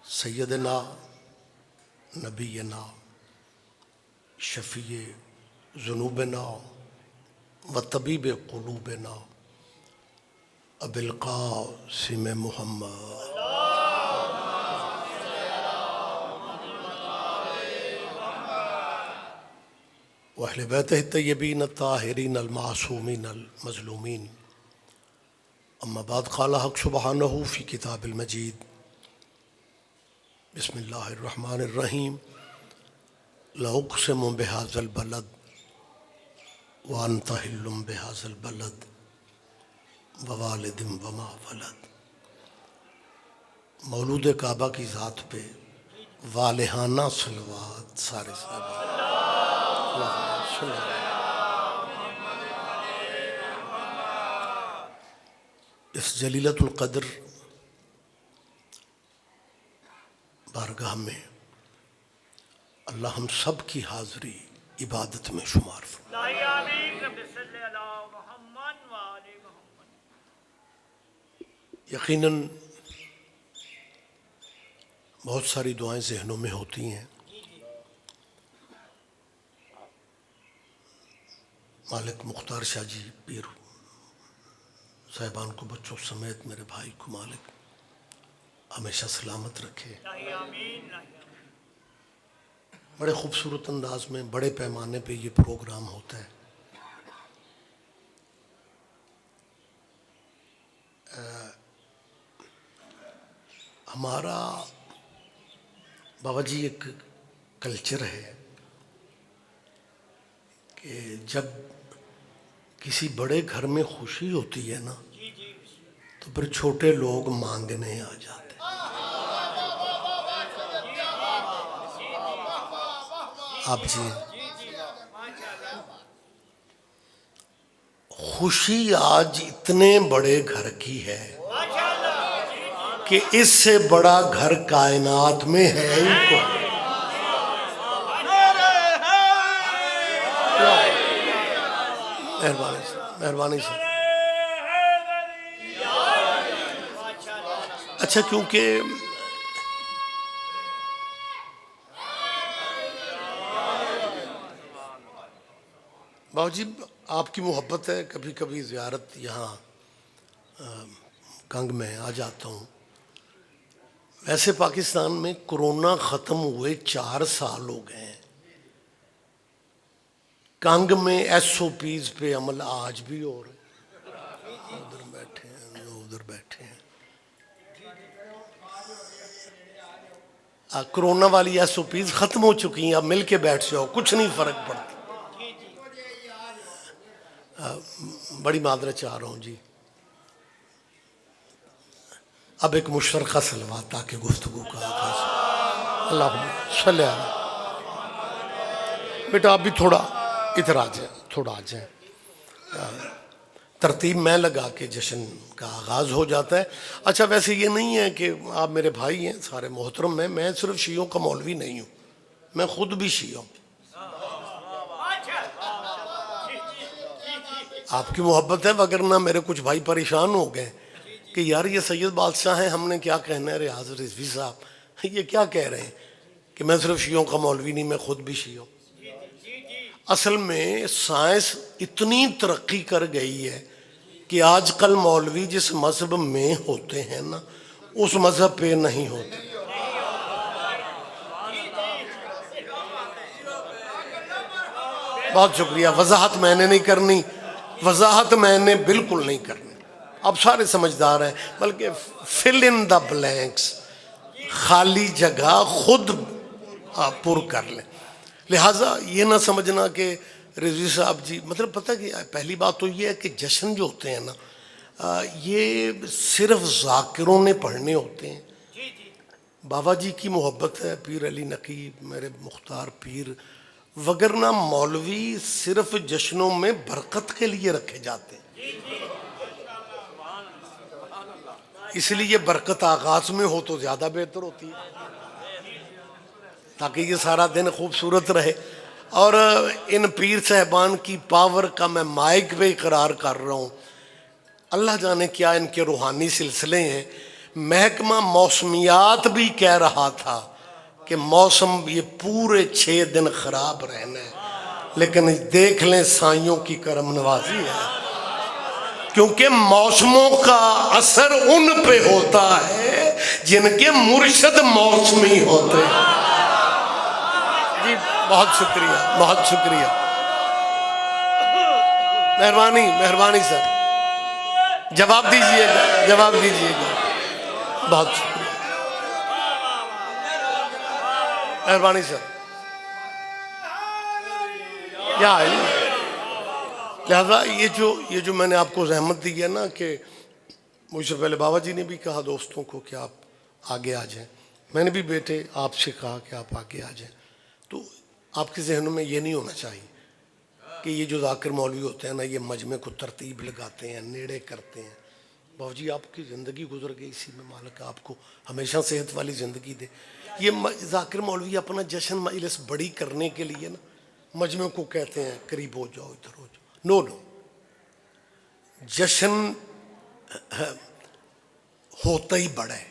سیدنا نبینا شفیع ذنوبنا و طبیب قلوبنا ابی القاسم محمد واہل بیتہ الطیبین الطاہرین المعصومین المظلومین اما بعد قال حق سبحانہ فی کتاب المجید بسم اللہ الرحمن الرحیم لأقسم بهذا البلد وأنت حل بهذا البلد ووالد وما ولد۔ مولود کعبہ کی ذات پہ والہانہ صلوات سارے صحابہ اس جلیلۃ القدر بارگاہ میں اللہ ہم سب کی حاضری عبادت میں شمار فرمائے۔ یقیناً بہت ساری دعائیں ذہنوں میں ہوتی ہیں، مالک مختار شاہ جی پیر صاحبان کو بچوں سمیت میرے بھائی کو مالک ہمیشہ سلامت رکھے۔ بڑے خوبصورت انداز میں بڑے پیمانے پہ یہ پروگرام ہوتا ہے۔ ہمارا بابا جی ایک کلچر ہے کہ جب کسی بڑے گھر میں خوشی ہوتی ہے نا تو پھر چھوٹے لوگ مانگنے آ جاتے۔ آپ جی خوشی آج اتنے بڑے گھر کی ہے کہ اس سے بڑا گھر کائنات میں ہے ہی کوئی۔ مہربانی سے اچھا، کیونکہ باؤ جی آپ کی محبت ہے، کبھی کبھی زیارت یہاں کنگ میں آ جاتا ہوں۔ ویسے پاکستان میں کرونا ختم ہوئے 4 سال ہو گئے ہیں، کنگ میں ایس او پیز پہ عمل آج بھی ہو رہا ہے، ادھر بیٹھے ہیں ادھر بیٹھے ہیں۔ کرونا والی ایس او پیز ختم ہو چکی ہیں، اب مل کے بیٹھ جاؤ، کچھ نہیں فرق پڑتا۔ بڑی معذرت چاہ رہا ہوں جی، اب ایک مشترکہ صلوات تاکہ گفتگو کا آغاز۔ اللہم صلی اللہ۔ بیٹا آپ بھی تھوڑا ادھر آ جائیں، تھوڑا آ جائیں۔ ترتیب میں لگا کے جشن کا آغاز ہو جاتا ہے۔ اچھا ویسے یہ نہیں ہے کہ آپ میرے بھائی ہیں، سارے محترم ہیں، میں صرف شیعوں کا مولوی نہیں ہوں، میں خود بھی شیعہ ہوں۔ آپ کی محبت ہے، وگرنہ میرے کچھ بھائی پریشان ہو گئے کہ یار یہ سید بادشاہ ہیں، ہم نے کیا کہنا ہے ریاض رضوی صاحب یہ کیا کہہ رہے ہیں کہ میں صرف شیعوں کا مولوی نہیں، میں خود بھی شیعہ ہوں۔ اصل میں سائنس اتنی ترقی کر گئی ہے کہ آج کل مولوی جس مذہب میں ہوتے ہیں نا اس مذہب پہ نہیں ہوتے۔ بہت شکریہ، وضاحت میں نے نہیں کرنی، وضاحت میں نے بالکل نہیں کرنی، اب سارے سمجھدار ہیں، بلکہ فل ان دا بلینکس، خالی جگہ خود پر کر لیں۔ لہٰذا یہ نہ سمجھنا کہ رضوی صاحب جی، مطلب پتہ کہ پہلی بات تو یہ ہے کہ جشن جو ہوتے ہیں نا یہ صرف ذاکروں نے پڑھنے ہوتے ہیں۔ بابا جی کی محبت ہے، پیر علی نقیب میرے مختار پیر، وگرنہ مولوی صرف جشنوں میں برکت کے لیے رکھے جاتے ہیں، اس لیے برکت آغاز میں ہو تو زیادہ بہتر ہوتی ہے تاکہ یہ سارا دن خوبصورت رہے۔ اور ان پیر صاحبان کی پاور کا میں مائک پہ اقرار کر رہا ہوں، اللہ جانے کیا ان کے روحانی سلسلے ہیں، محکمہ موسمیات بھی کہہ رہا تھا کہ موسم یہ پورے 6 دن خراب رہنا ہے، لیکن دیکھ لیں سائیوں کی کرم نوازی ہے، کیونکہ موسموں کا اثر ان پہ ہوتا ہے جن کے مرشد موسمی ہوتے ہیں۔ جی بہت شکریہ، بہت شکریہ، مہربانی سر، جواب دیجئے گا، جواب دیجئے گا، بہت شکریہ، مہربانی سر۔ لہذا یہ جو میں نے آپ کو زحمت دی ہے نا کہ مجھ سے پہلے بابا جی نے بھی کہا دوستوں کو کہ آپ آگے آ جائیں، میں نے بھی بیٹے آپ سے کہا کہ آپ آگے آ جائیں، تو آپ کے ذہنوں میں یہ نہیں ہونا چاہیے کہ یہ جو ذاکر مولوی ہوتے ہیں نا یہ مجمع کو ترتیب لگاتے ہیں، نیڑے کرتے ہیں۔ بابا جی آپ کی زندگی گزر گئی، اسی میں مالک آپ کو ہمیشہ صحت والی زندگی دے۔ یہ ذاکر مولوی اپنا جشن مجلس بڑی کرنے کے لیے نا مجمع کو کہتے ہیں قریب ہو جاؤ، ادھر ہو جاؤ، نو، جشن ہوتا ہی بڑا ہے،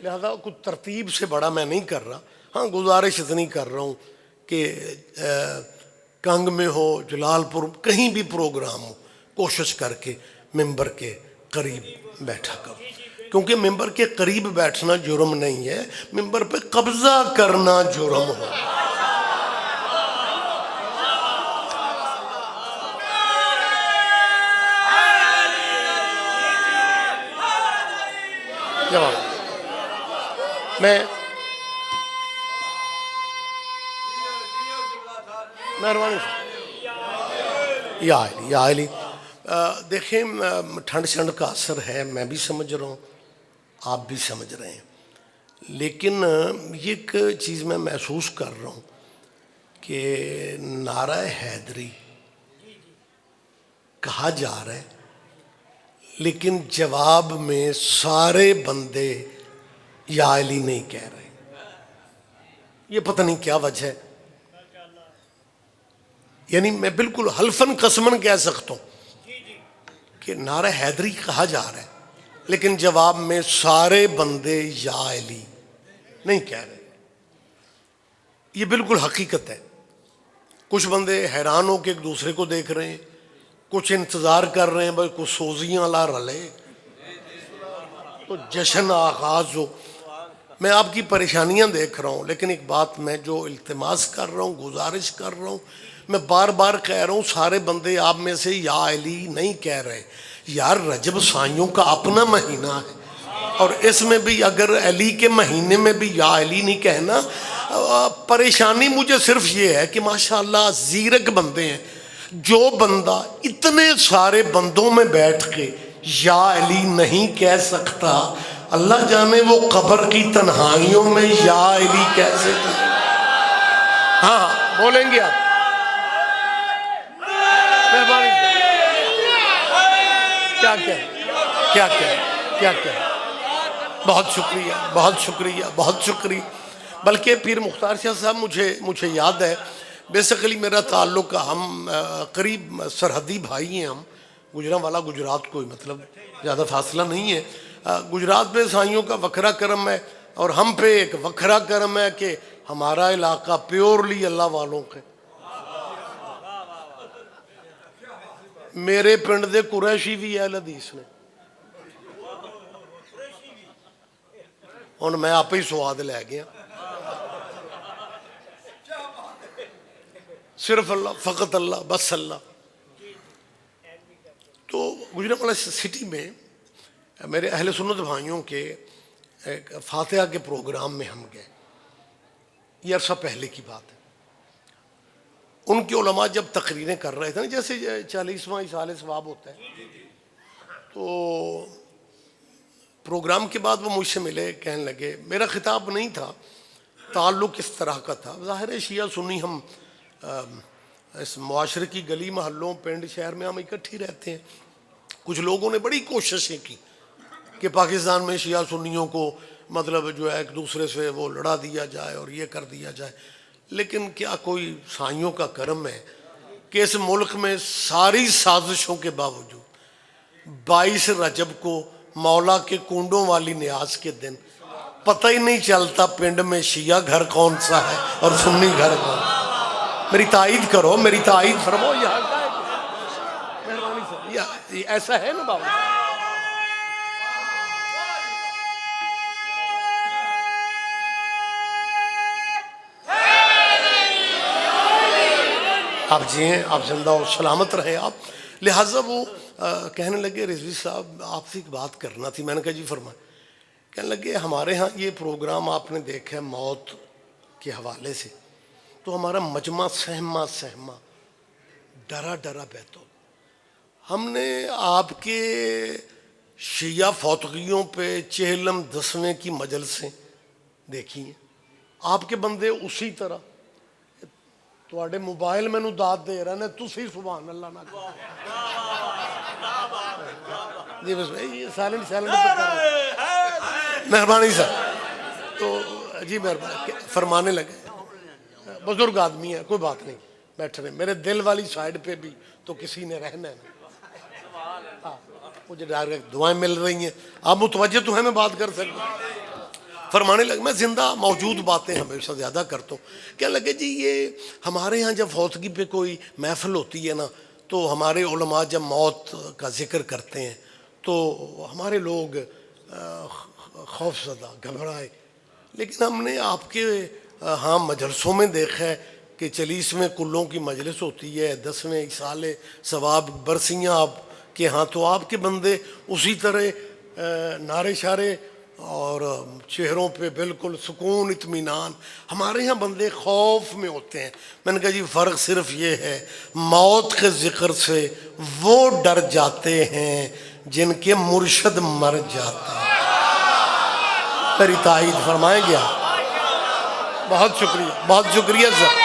لہذا کچھ ترتیب سے بڑا میں نہیں کر رہا۔ ہاں گزارش اتنی کر رہا ہوں کہ کنگ میں ہو، جلال پور، کہیں بھی پروگرام ہو، کوشش کر کے ممبر کے قریب بیٹھا کرو، کیونکہ ممبر کے قریب بیٹھنا جرم نہیں ہے، ممبر پہ قبضہ کرنا جرم ہو۔ میں مہربانی یا علی دیکھیں ٹھنڈ کا اثر ہے، میں بھی سمجھ رہا ہوں، آپ بھی سمجھ رہے ہیں، لیکن یہ ایک چیز میں محسوس کر رہا ہوں کہ نعرہ حیدری کہا جا رہا ہے لیکن جواب میں سارے بندے یا علی نہیں کہہ رہے، یہ پتہ نہیں کیا وجہ ہے۔ یعنی میں بالکل حلفاً قسماً کہہ سکتا ہوں کہ نعرہ حیدری کہا جا رہا ہے لیکن جواب میں سارے بندے یا علی نہیں کہہ رہے، یہ بالکل حقیقت ہے۔ کچھ بندے حیران ہو کے ایک دوسرے کو دیکھ رہے ہیں، کچھ انتظار کر رہے ہیں بھائی کچھ سوزیاں لا رلے تو جشن آغاز ہو۔ میں آپ کی پریشانیاں دیکھ رہا ہوں، لیکن ایک بات میں جو التماس کر رہا ہوں، گزارش کر رہا ہوں، میں بار بار کہہ رہا ہوں سارے بندے آپ میں سے یا علی نہیں کہہ رہے۔ یار رجب سائیوں کا اپنا مہینہ ہے اور اس میں بھی اگر علی کے مہینے میں بھی یا علی نہیں کہنا، پریشانی مجھے صرف یہ ہے کہ ماشاءاللہ زیرک بندے ہیں، جو بندہ اتنے سارے بندوں میں بیٹھ کے یا علی نہیں کہہ سکتا، اللہ جانے وہ قبر کی تنہائیوں میں یا علی کیسے کہے۔ ہاں بولیں گے آپ؟ مہربانی کیا بہت شکریہ، بہت شکریہ، بہت شکریہ۔ بلکہ پیر مختار شاہ صاحب مجھے یاد ہے، بیسیکلی میرا تعلق، ہم قریب سرحدی بھائی ہیں، ہم گجرانوالہ گجرات کوئی مطلب زیادہ فاصلہ نہیں ہے۔ گجرات پہ سائیوں کا وکھرا کرم ہے اور ہم پہ ایک وکھرا کرم ہے کہ ہمارا علاقہ پیورلی اللہ والوں کے۔ میرے پنڈ دے قریشی بھی اہل حدیث نے، ہن میں آپ ہی سواد لے گیا، صرف اللہ، فقط اللہ، بس اللہ۔ تو گجرانوالہ سٹی میں میرے اہل سنت بھائیوں کے ایک فاتحہ کے پروگرام میں ہم گئے، یہ عرصہ پہلے کی بات ہے۔ ان کے علماء جب تقریریں کر رہے تھے نا، جیسے 40واں اِصالِ ثواب ہوتا ہے، تو پروگرام کے بعد وہ مجھ سے ملے، کہنے لگے، میرا خطاب نہیں تھا، تعلق اس طرح کا تھا، ظاہر ہے شیعہ سنی ہم اس معاشرے کی گلی محلوں پنڈ شہر میں ہم اکٹھی رہتے ہیں۔ کچھ لوگوں نے بڑی کوششیں کی کہ پاکستان میں شیعہ سنیوں کو مطلب جو ہے ایک دوسرے سے وہ لڑا دیا جائے اور یہ کر دیا جائے، لیکن کیا کوئی سائیوں کا کرم ہے کہ اس ملک میں ساری سازشوں کے باوجود 22 رجب کو مولا کے کنڈوں والی نیاز کے دن پتہ ہی نہیں چلتا پنڈ میں شیعہ گھر کون سا ہے اور سنی گھر کون سا. میری تائید کرو، میری تائید فرماؤ. یہاں کا مہربانی سے ایسا ہے نا بابا. آپ جی ہیں، آپ زندہ و سلامت رہے آپ. لہٰذا وہ کہنے لگے رضوی صاحب آپ سے ایک بات کرنا تھی. میں نے کہا جی فرمائیں. کہنے لگے ہمارے ہاں یہ پروگرام آپ نے دیکھا ہے موت کے حوالے سے، تو ہمارا مجمع سہما سہما ڈرا ڈرا بیت ہو. ہم نے آپ کے شیعہ فوتگیوں پہ 10ویں کی مجلسیں دیکھی ہیں. آپ کے بندے اسی طرح تواڈے موبائل مینوں داد دے رہے نے، تسی سبحان اللہ نہ کرو. جی بس یہ سائلنٹ مہربانی سر. تو جی مہربانی فرمانے لگے. بزرگ آدمی ہے، کوئی بات نہیں، بیٹھ رہے. میرے دل والی سائڈ پہ بھی تو کسی نے رہنا ہے. مجھے ڈائریکٹ دعائیں مل رہی ہیں، آپ متوجہ تو ہیں میں بات کر سکتا ہوں. فرمانے لگے میں زندہ موجود باتیں ہمیشہ زیادہ کرتا ہوں. کہنے لگے جی یہ ہمارے ہاں جب فوتگی پہ کوئی محفل ہوتی ہے نا، تو ہمارے علماء جب موت کا ذکر کرتے ہیں تو ہمارے لوگ خوف زدہ گھبرائے. لیکن ہم نے آپ کے ہاں مجلسوں میں دیکھا ہے کہ 40ویں کلوں کی مجلس ہوتی ہے، 10ویں اصال ثواب برسیاں آپ کے ہاں، تو آپ کے بندے اسی طرح نعرے شارے اور چہروں پہ بالکل سکون اطمینان. ہمارے ہاں بندے خوف میں ہوتے ہیں. میں نے کہا جی فرق صرف یہ ہے موت کے ذکر سے وہ ڈر جاتے ہیں جن کے مرشد مر جاتے ہیں. میری تائید فرمائیں گے آپ؟ بہت شکریہ، بہت شکریہ سر.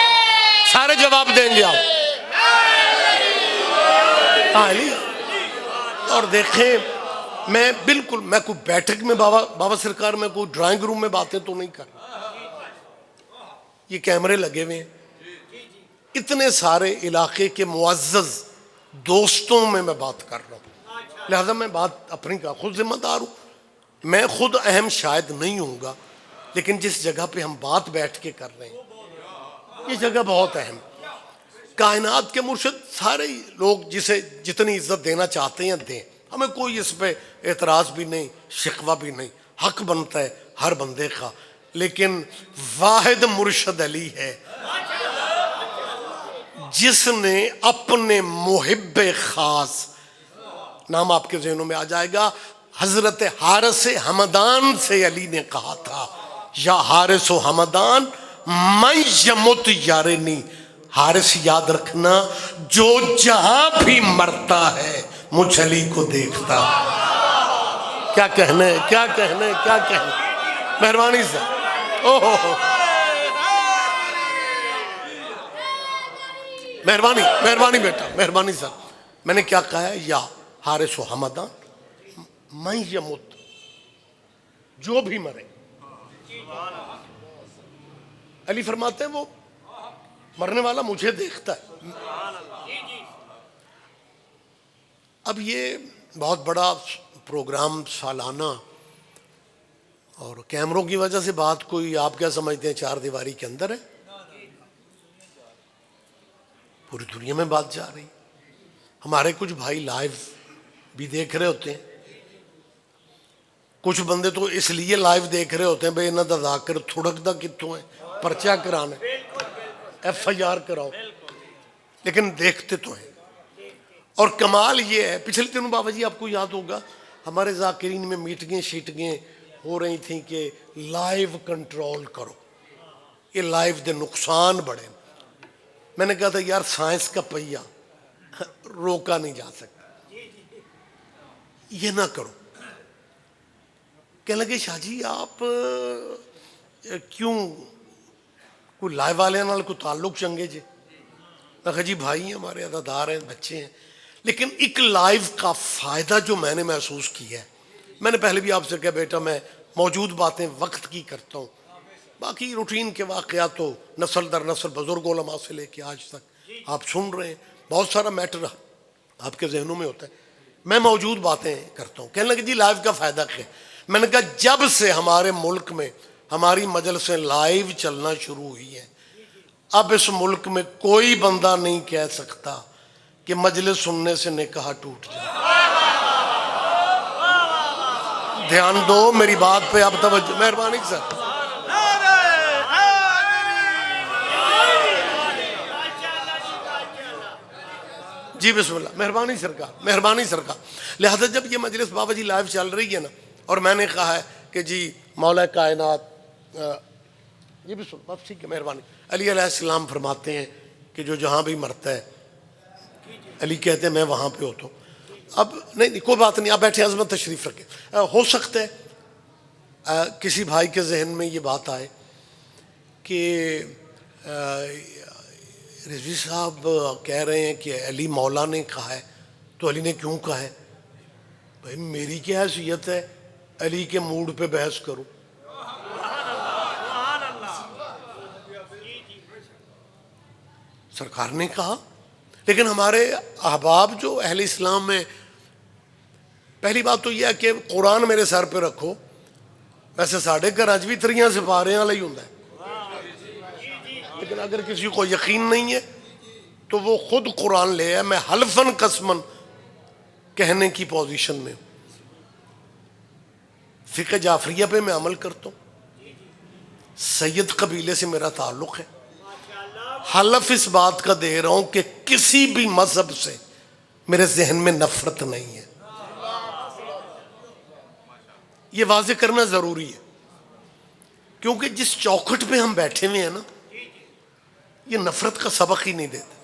سارے جواب دیں گے آپ. اور دیکھیں میں بالکل میں کوئی بیٹھک میں بابا سرکار میں کوئی ڈرائنگ روم میں باتیں تو نہیں کر رہا. یہ کیمرے لگے ہوئے ہیں، اتنے سارے علاقے کے معزز دوستوں میں بات کر رہا ہوں. لہذا میں بات اپنی کا خود ذمہ دار ہوں. میں خود اہم شاید نہیں ہوں گا، لیکن جس جگہ پہ ہم بات بیٹھ کے کر رہے ہیں یہ جگہ بہت اہم. کائنات کے مرشد سارے لوگ جسے جتنی عزت دینا چاہتے ہیں دیں، ہمیں کوئی اس پہ اعتراض بھی نہیں، شکوہ بھی نہیں. حق بنتا ہے ہر بندے کا. لیکن واحد مرشد علی ہے جس نے اپنے محب خاص، نام آپ کے ذہنوں میں آ جائے گا، حضرت حارث حمدان سے علی نے کہا تھا یا حارث و حمدان من یمت یارنی. حارث یاد رکھنا جو جہاں بھی مرتا ہے مجھ علی کو دیکھتا. کیا کہنے کیا کہنے کیا کہنے. مہربانی سے مہربانی مہربانی بیٹا مہربانی سر. میں نے کیا کہا ہے؟ یا حارث و حمدان من یمت، جو بھی مرے. علی فرماتے ہیں وہ مرنے والا مجھے دیکھتا ہے. اب یہ بہت بڑا پروگرام سالانہ اور کیمروں کی وجہ سے بات کوئی آپ کیا سمجھتے ہیں 4 دیواری کے اندر ہے؟ پوری دنیا میں بات جا رہی. ہمارے کچھ بھائی لائیو بھی دیکھ رہے ہوتے ہیں. کچھ بندے تو اس لیے لائیو دیکھ رہے ہوتے ہیں بھائی انہوں دا ذاکر تھڑک دا کتوں ہے، پرچہ کرانا، ایف آئی آر کراؤ، لیکن دیکھتے تو ہیں. اور کمال یہ ہے، پچھلے دنوں بابا جی آپ کو یاد ہوگا ہمارے ذاکرین میں میٹنگیں شیٹنگیں ہو رہی تھیں کہ لائیو کنٹرول کرو، یہ لائیو دے نقصان بڑے. میں نے کہا تھا یار سائنس کا پہیہ روکا نہیں جا سکتا، یہ نہ کرو. کہنے لگے شاہ جی آپ کیوں کوئی لائیو والے نال کوئی تعلق چنگے جے؟ میں کہا جی بھائی ہیں ہمارے عزادار ہیں، بچے ہیں. لیکن ایک لائیو کا فائدہ جو میں نے محسوس کیا ہے، میں نے پہلے بھی آپ سے کہا بیٹا میں موجود باتیں وقت کی کرتا ہوں، باقی روٹین کے واقعات تو نسل در نسل بزرگ علماء سے لے کے آج تک آپ سن رہے ہیں. بہت سارا میٹر آپ کے ذہنوں میں ہوتا ہے. میں موجود باتیں کرتا ہوں. کہنے لگے جی لائیو کا فائدہ کیا؟ میں نے کہا جب سے ہمارے ملک میں ہماری مجلسیں لائیو چلنا شروع ہوئی ہیں، اب اس ملک میں کوئی بندہ نہیں کہہ سکتا کہ مجلس سننے سے نکاح ٹوٹ جائے. دھیان دو میری بات پہ، اب توجہ، مہربانی سر. جی بسم اللہ، مہربانی سرکار، مہربانی سرکار. لہذا جب یہ مجلس بابا جی لائیو چل رہی ہے نا، اور میں نے کہا ہے کہ جی مولا کائنات، جی بسم اللہ، بس ٹھیک ہے، مہربانی. علی علیہ السلام فرماتے ہیں کہ جو جہاں بھی مرتا ہے، علی کہتے ہیں میں وہاں پہ ہوتا ہوں. اب نہیں کوئی بات نہیں، آپ بیٹھے، عظمت تشریف رکھیں. ہو سکتا ہے کسی بھائی کے ذہن میں یہ بات آئے کہ رضوی صاحب کہہ رہے ہیں کہ علی مولا نے کہا ہے، تو علی نے کیوں کہا ہے؟ بھائی میری کیا حیثیت ہے علی کے موڈ پہ بحث کروں؟ سرکار نے کہا. لیکن ہمارے احباب جو اہل اسلام میں، پہلی بات تو یہ ہے کہ قرآن میرے سر پہ رکھو. ویسے ساڑھے گھر اج بھی تریاں سپارے والا ہی ہوں ہے، لیکن اگر کسی کو یقین نہیں ہے تو وہ خود قرآن لے ہے. میں حلفاً قسماً کہنے کی پوزیشن میں ہوں. فقہ جعفریہ پہ میں عمل کرتا ہوں، سید قبیلے سے میرا تعلق ہے. حلف اس بات کا دے رہا ہوں کہ کسی بھی مذہب سے میرے ذہن میں نفرت نہیں ہے. یہ واضح کرنا ضروری ہے، کیونکہ جس چوکھٹ پہ ہم بیٹھے ہوئے ہیں نا، یہ نفرت کا سبق ہی نہیں دیتا.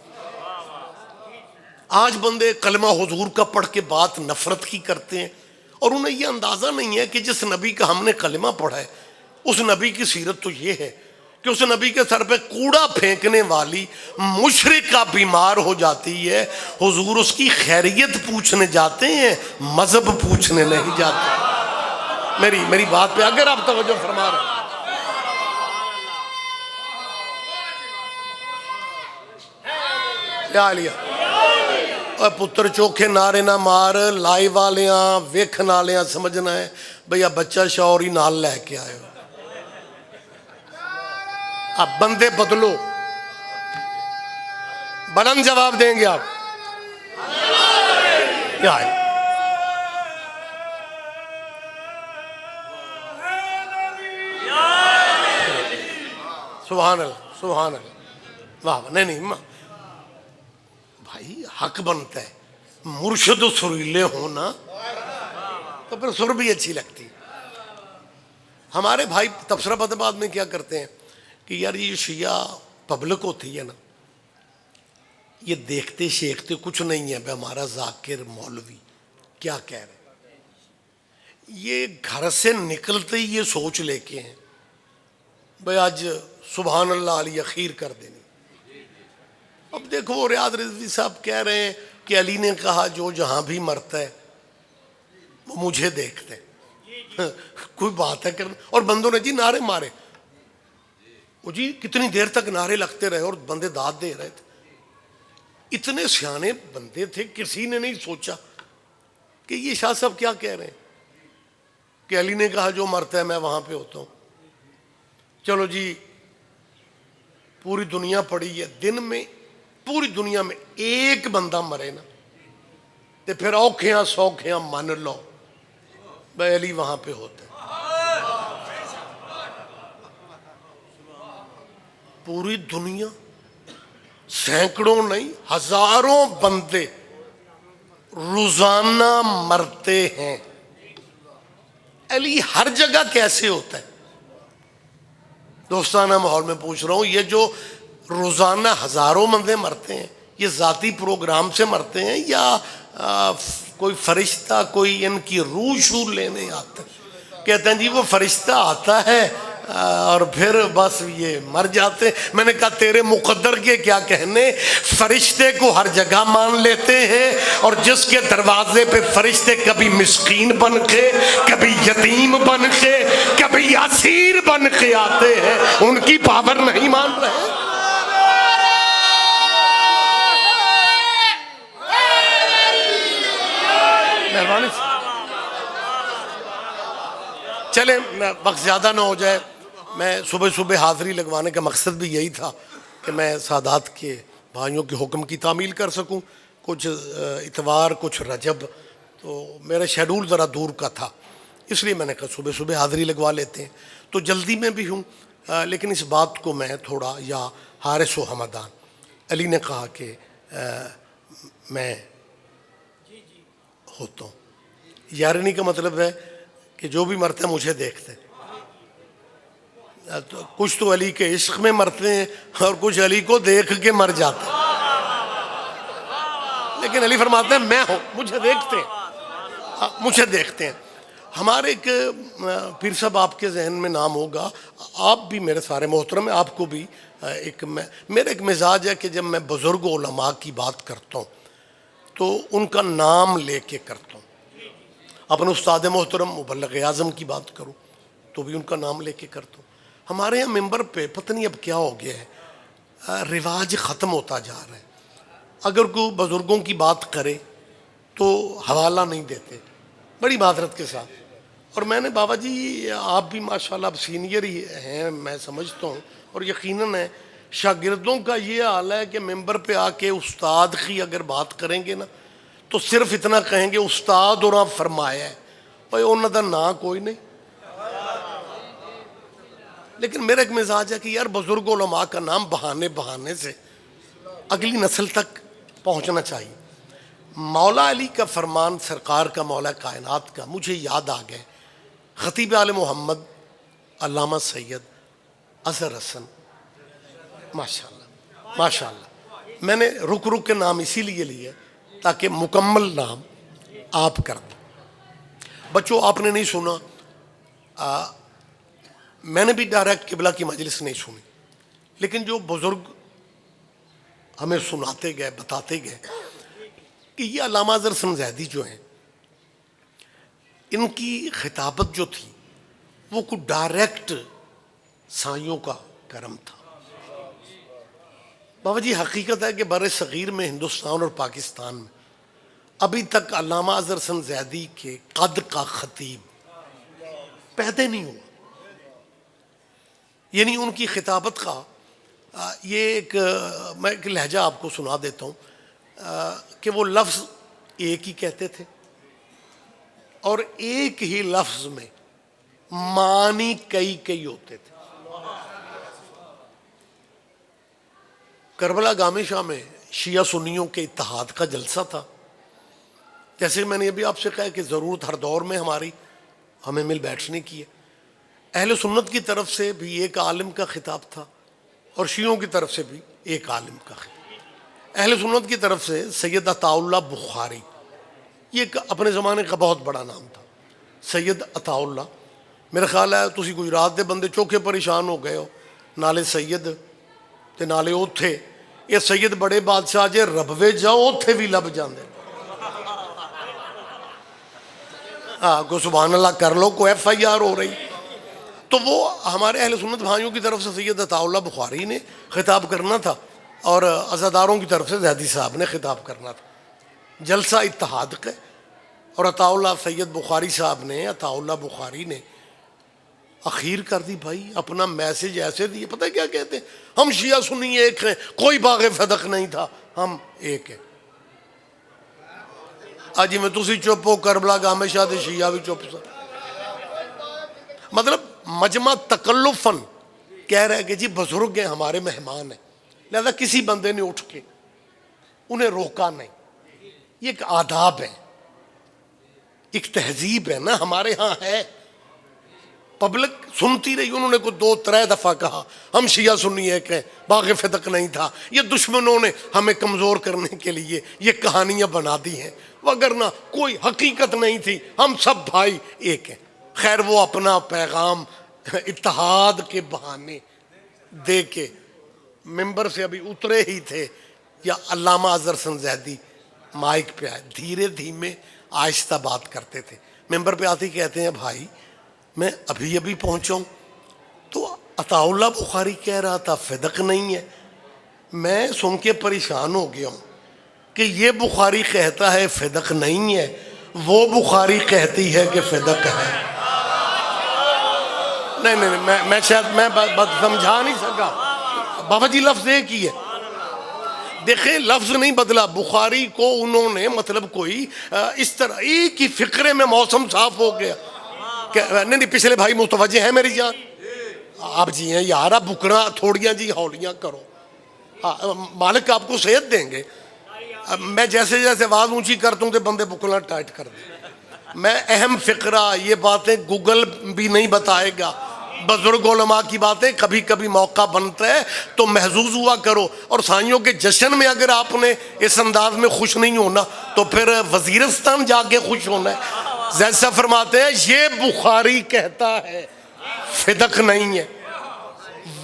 آج بندے کلمہ حضور کا پڑھ کے بات نفرت کی کرتے ہیں، اور انہیں یہ اندازہ نہیں ہے کہ جس نبی کا ہم نے کلمہ پڑھا ہے، اس نبی کی سیرت تو یہ ہے کہ اس نبی کے سر پہ کوڑا پھینکنے والی مشرکہ بیمار ہو جاتی ہے، حضور اس کی خیریت پوچھنے جاتے ہیں، مذہب پوچھنے نہیں جاتے. میری بات پہ اگر آپ توجہ فرما رہے ہیں. یا علیہ اور پتر چوکھے نعرے نہ مار، لائیو والیاں ویکھن والیاں سمجھنا ہے بھئی اب بچہ شعور ہی نال لے کے آئے ہو. اب بندے بدلو، بلند جواب دیں گے آپ. یا علیہ سبحان اللہ، سبحان اللہ، واہ واہ. نہیں بھائی حق بنتا ہے، مرشد و سریلے ہونا تو پھر سر بھی اچھی لگتی. ہمارے بھائی تبصرہ بدباد میں کیا کرتے ہیں کہ یار یہ شیعہ پبلک ہوتی ہے نا، یہ دیکھتے شیختے کچھ نہیں ہے. بھائی ہمارا ذاکر مولوی کیا کہہ رہے ہیں، یہ گھر سے نکلتے ہی یہ سوچ لے کے ہیں بھائی آج سبحان اللہ علی اخیر کر دینی. اب دیکھو وہ ریاض رضوی صاحب کہہ رہے ہیں کہ علی نے کہا جو جہاں بھی مرتا ہے وہ مجھے دیکھتے ہیں. کوئی بات ہے کرنا. اور بندوں نے جی نعرے مارے، وہ جی کتنی دیر تک نعرے لگتے رہے اور بندے داد دے رہے تھے. اتنے سیانے بندے تھے، کسی نے نہیں سوچا کہ یہ شاہ صاحب کیا کہہ رہے ہیں کہ علی نے کہا جو مرتا ہے میں وہاں پہ ہوتا ہوں. چلو جی پوری دنیا پڑی ہے، دن میں پوری دنیا میں ایک بندہ مرے نا تو پھر اوکھیاں سوکھیاں مان لو بھائی علی وہاں پہ ہوتا ہے. پوری دنیا سینکڑوں نہیں ہزاروں بندے روزانہ مرتے ہیں، علی ہر جگہ کیسے ہوتا ہے؟ دوستانہ ماحول میں پوچھ رہا ہوں، یہ جو روزانہ ہزاروں بندے مرتے ہیں یہ ذاتی پروگرام سے مرتے ہیں یا کوئی فرشتہ کوئی ان کی روح شور لینے آتا ہے؟ کہتے ہیں جی وہ فرشتہ آتا ہے اور پھر بس یہ مر جاتے ہیں. میں نے کہا تیرے مقدر کے کیا کہنے، فرشتے کو ہر جگہ مان لیتے ہیں، اور جس کے دروازے پہ فرشتے کبھی مسکین بن کے، کبھی یتیم بن کے، کبھی اسیر بن کے آتے ہیں، ان کی پاور نہیں مان رہے. چلیں وقت زیادہ نہ ہو جائے. میں صبح صبح حاضری لگوانے کا مقصد بھی یہی تھا کہ میں سادات کے بھائیوں کے حکم کی تعمیل کر سکوں. کچھ اتوار کچھ رجب تو میرا شیڈول ذرا دور کا تھا, اس لیے میں نے کہا صبح صبح حاضری لگوا لیتے ہیں. تو جلدی میں بھی ہوں, لیکن اس بات کو میں تھوڑا, یا حارث و حمدان علی نے کہا کہ میں ہوتا ہوں. یارنی کا مطلب ہے کہ جو بھی مرتے ہیں مجھے دیکھتے ہیں. تو کچھ تو علی کے عشق میں مرتے ہیں اور کچھ علی کو دیکھ کے مر جاتے ہیں, لیکن علی فرماتے ہیں میں ہوں, مجھے دیکھتے ہیں, مجھے دیکھتے ہیں. ہمارے ایک پیر صاحب آپ کے ذہن میں نام ہوگا, آپ بھی میرے سارے محترم ہیں, آپ کو بھی میرا ایک مزاج ہے کہ جب میں بزرگ علماء کی بات کرتا ہوں تو ان کا نام لے کے کرتا ہوں. اپنے استاد محترم مبلغ اعظم کی بات کروں تو بھی ان کا نام لے کے کرتا ہوں. ہمارے یہاں ممبر پہ پتہ نہیں اب کیا ہو گیا ہے, رواج ختم ہوتا جا رہا ہے. اگر کوئی بزرگوں کی بات کرے تو حوالہ نہیں دیتے, بڑی معذرت کے ساتھ. اور میں نے بابا جی آپ بھی ماشاءاللہ اب سینئر ہی ہیں میں سمجھتا ہوں, اور یقیناً ہے شاگردوں کا یہ حال ہے کہ ممبر پہ آ کے استاد کی اگر بات کریں گے نا تو صرف اتنا کہیں گے استاد اور آپ فرمایا ہے, بھائی انہوں کا نا کوئی نہیں. لیکن میرا ایک مزاج ہے کہ یار بزرگ علماء کا نام بہانے سے اگلی نسل تک پہنچنا چاہیے. مولا علی کا فرمان سرکار کا, مولا کائنات کا, مجھے یاد آ گئے خطیب آل محمد علامہ سید اظہر حسن, ماشاءاللہ ماشاءاللہ. میں نے رک رک کے نام اسی لیے لیے تاکہ مکمل نام آپ کر دیں. بچوں آپ نے نہیں سنا, میں نے بھی ڈائریکٹ قبلہ کی مجلس نہیں سنی, لیکن جو بزرگ ہمیں سناتے گئے بتاتے گئے کہ یہ علامہ اظہر حسن زیدی جو ہیں ان کی خطابت جو تھی وہ کوئی ڈائریکٹ سائیوں کا کرم تھا. بابا جی حقیقت ہے کہ بر صغیر میں ہندوستان اور پاکستان میں ابھی تک علامہ اظہر حسن زیدی کے قد کا خطیب پیدا نہیں ہوا. یعنی ان کی خطابت کا یہ ایک, میں ایک لہجہ آپ کو سنا دیتا ہوں کہ وہ لفظ ایک ہی کہتے تھے اور ایک ہی لفظ میں معنی کئی ہوتے تھے. کربلا گامی شاہ میں شیعہ سنیوں کے اتحاد کا جلسہ تھا. جیسے میں نے ابھی آپ سے کہا کہ ضرورت ہر دور میں ہمیں مل بیٹھنے کی ہے. اہل سنت کی طرف سے بھی ایک عالم کا خطاب تھا اور شیعوں کی طرف سے بھی ایک عالم کا خطاب. اہل سنت کی طرف سے سید عطا اللہ بخاری, یہ اپنے زمانے کا بہت بڑا نام تھا. سید عطا اللہ, میرا خیال ہے تسی گجرات دے بندے چوکھے پریشان ہو گئے ہو, نالے سید تے نالے اوتھے. یہ سید بڑے بادشاہ جے ربوے جاؤ اوتھے بھی لب جاندے. کو سبحان اللہ کر لو, کوئی ایف آئی آر ہو رہی. تو وہ ہمارے اہل سنت بھائیوں کی طرف سے سید عطا اللہ بخاری نے خطاب کرنا تھا اور عزاداروں کی طرف سے زیدی صاحب نے خطاب کرنا تھا. جلسہ اتحاد کا, اور عطا اللہ سید بخاری صاحب نے, عطا اللہ بخاری نے اخیر کر دی. بھائی اپنا میسج ایسے دیے, پتہ کیا کہتے ہیں, ہم شیعہ سنی ایک ہیں, کوئی باغ فدق نہیں تھا, ہم ایک ہیں. آج میں تسی چپ ہو, کربلا گامے شاہ دے شیعہ بھی چپ سا. مطلب مجمع تکلفاً کہہ رہے کہ جی بزرگ ہیں ہمارے مہمان ہیں, لہذا کسی بندے نے اٹھ کے انہیں روکا نہیں. یہ ایک آداب ہے, ایک تہذیب ہے نا ہمارے ہاں ہے. پبلک سنتی رہی, انہوں نے کوئی 2-3 دفعہ کہا ہم شیعہ سنی ایک ہیں, باغ فدق نہیں تھا. یہ دشمنوں نے ہمیں کمزور کرنے کے لیے یہ کہانیاں بنا دی ہیں, وگرنہ کوئی حقیقت نہیں تھی, ہم سب بھائی ایک ہیں. خیر وہ اپنا پیغام اتحاد کے بہانے دے کے ممبر سے ابھی اترے ہی تھے, یا علامہ اظہر حسن زیدی مائک پہ آئے. دھیرے دھیمے آہستہ بات کرتے تھے. ممبر پہ آتے ہی کہتے ہیں بھائی میں ابھی پہنچاؤں تو عطا اللہ بخاری کہہ رہا تھا فدق نہیں ہے. میں سن کے پریشان ہو گیا ہوں کہ یہ بخاری کہتا ہے فدق نہیں ہے, وہ بخاری کہتی ہے کہ فدق ہے. نہیں نہیں نہیں، میں شاید میں بات سمجھا نہیں سکا بابا جی، لفظ ایک ہی ہے. دیکھیں لفظ نہیں بدلا. بخاری کو انہوں نے مطلب کوئی اس طرح ایک ہی فقرے میں موسم صاف ہو گیا کہ نہیں نہیں پچھلے بھائی متوجہ ہیں میری جان. آپ جی ہیں یار، آپ بکنا تھوڑیاں جی ہولیاں کرو. مالک آپ کو صحت دیں گے. میں جیسے جیسے آواز اونچی کرتا ہوں تو بندے بکنا ٹائٹ کر دیں. میں اہم فقرہ یہ باتیں گوگل بھی نہیں بتائے گا. بزرگ علماء کی باتیں کبھی کبھی موقع بنتا ہے تو محظوظ ہوا کرو. اور سائیوں کے جشن میں اگر آپ نے اس انداز میں خوش نہیں ہونا تو پھر وزیرستان جا کے خوش ہونا ہے. زید صاحب فرماتے ہیں یہ بخاری کہتا ہے فدق نہیں ہے،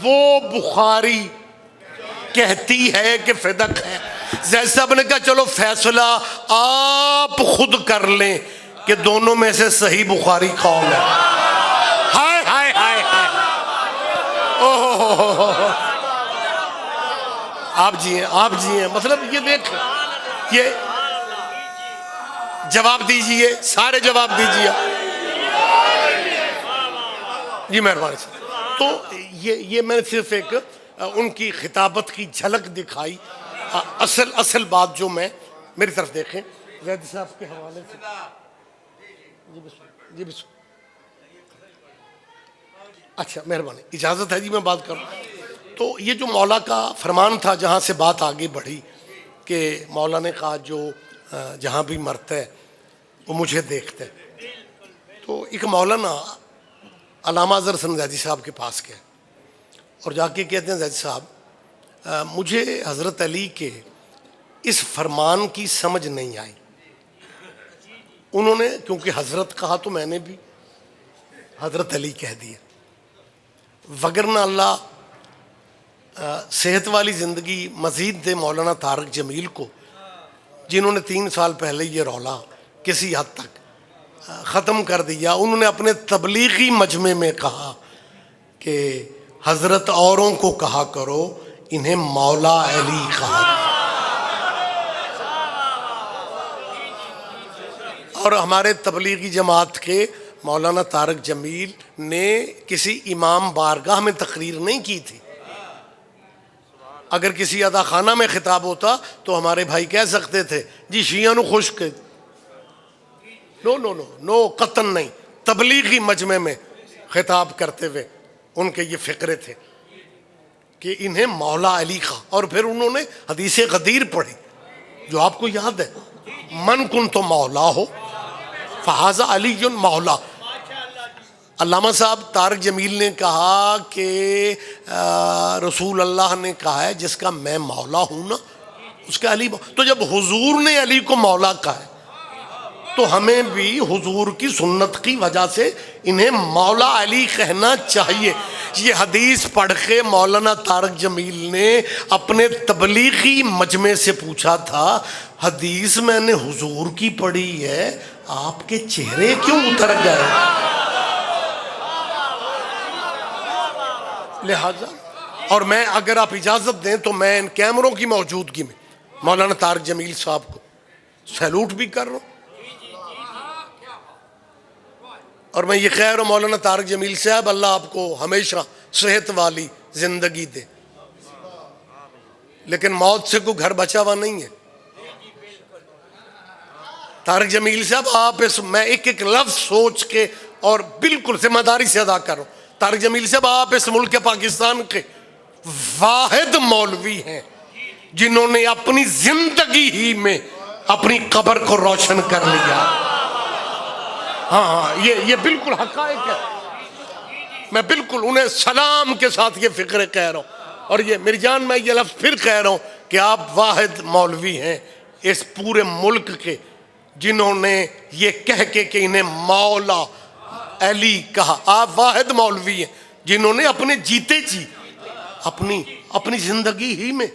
وہ بخاری کہتی ہے کہ فدق ہے. زید صاحب نے کہا چلو فیصلہ آپ خود کر لیں کہ دونوں میں سے صحیح بخاری کون ہے. ہائے ہائے ہائے ہائے، آپ جی ہیں، آپ جی ہیں. مطلب یہ دیکھ، یہ جواب دیجئے، سارے جواب دیجئے جی مہربانی سے. تو یہ میں نے صرف ایک ان کی خطابت کی جھلک دکھائی. اصل بات جو میں میری طرف دیکھیں زید صاحب کے حوالے سے. جی بسم. اچھا مہربانی، اجازت ہے جی میں بات کروں. تو یہ جو مولا کا فرمان تھا جہاں سے بات آگے بڑھی کہ مولا نے کہا جو جہاں بھی مرتا ہے وہ مجھے دیکھتا ہے. تو ایک مولانا علامہ اظہر سنجادی صاحب کے پاس گئے اور جا کے کہتے ہیں زید صاحب مجھے حضرت علی کے اس فرمان کی سمجھ نہیں آئی. انہوں نے کیونکہ حضرت کہا تو میں نے بھی حضرت علی کہہ دیا، وگرنہ اللہ صحت والی زندگی مزید دے مولانا طارق جمیل کو، جنہوں نے 3 سال پہلے یہ رولا کسی حد تک ختم کر دیا. انہوں نے اپنے تبلیغی مجمع میں کہا کہ حضرت اوروں کو کہا کرو، انہیں مولا علی کہا. اور ہمارے تبلیغی جماعت کے مولانا طارق جمیل نے کسی امام بارگاہ میں تقریر نہیں کی تھی. اگر کسی ادا خانہ میں خطاب ہوتا تو ہمارے بھائی کہہ سکتے تھے جی شیعہ نو خشک. نو نو نو نو قطن نہیں. تبلیغی مجمع میں خطاب کرتے ہوئے ان کے یہ فقرے تھے کہ انہیں مولا علی کا. اور پھر انہوں نے حدیث غدیر پڑھی جو آپ کو یاد ہے، من کن تو مولا ہو فہذا علی مولا. علامہ صاحب طارق جمیل نے کہا کہ رسول اللہ نے کہا ہے جس کا میں مولا ہوں نا اس کا علی. تو جب حضور نے علی کو مولا کہا ہے تو ہمیں بھی حضور کی سنت کی وجہ سے انہیں مولا علی کہنا چاہیے. یہ حدیث پڑھ کے مولانا طارق جمیل نے اپنے تبلیغی مجمع سے پوچھا تھا حدیث میں نے حضور کی پڑھی ہے، آپ کے چہرے کیوں اتر گئے؟ لہذا اور میں اگر آپ اجازت دیں تو میں ان کیمروں کی موجودگی میں مولانا طارق جمیل صاحب کو سیلوٹ بھی کر رہا ہوں. اور میں یہ کہہ رہا ہوں مولانا طارق جمیل صاحب اللہ آپ کو ہمیشہ صحت والی زندگی دے، لیکن موت سے کوئی گھر بچا ہوا نہیں ہے. طارق جمیل صاحب آپ میں ایک ایک لفظ سوچ کے اور بالکل ذمہ داری سے ادا کر رہا ہوں. طارق جمیل صاحب آپ اس ملک پاکستان کے واحد مولوی ہیں جنہوں نے اپنی زندگی ہی میں اپنی قبر کو روشن کر لیا. ہاں یہ بالکل حقائق ہے. میں بالکل انہیں سلام کے ساتھ یہ فکر کہہ رہا ہوں. اور یہ میری جان میں یہ لفظ پھر کہہ رہا ہوں کہ آپ واحد مولوی ہیں اس پورے ملک کے جنہوں نے یہ کہہ کے کہ انہیں مولا علی کہا. آپ واحد مولوی ہیں جنہوں نے اپنے جیتے جی اپنی زندگی ہی میں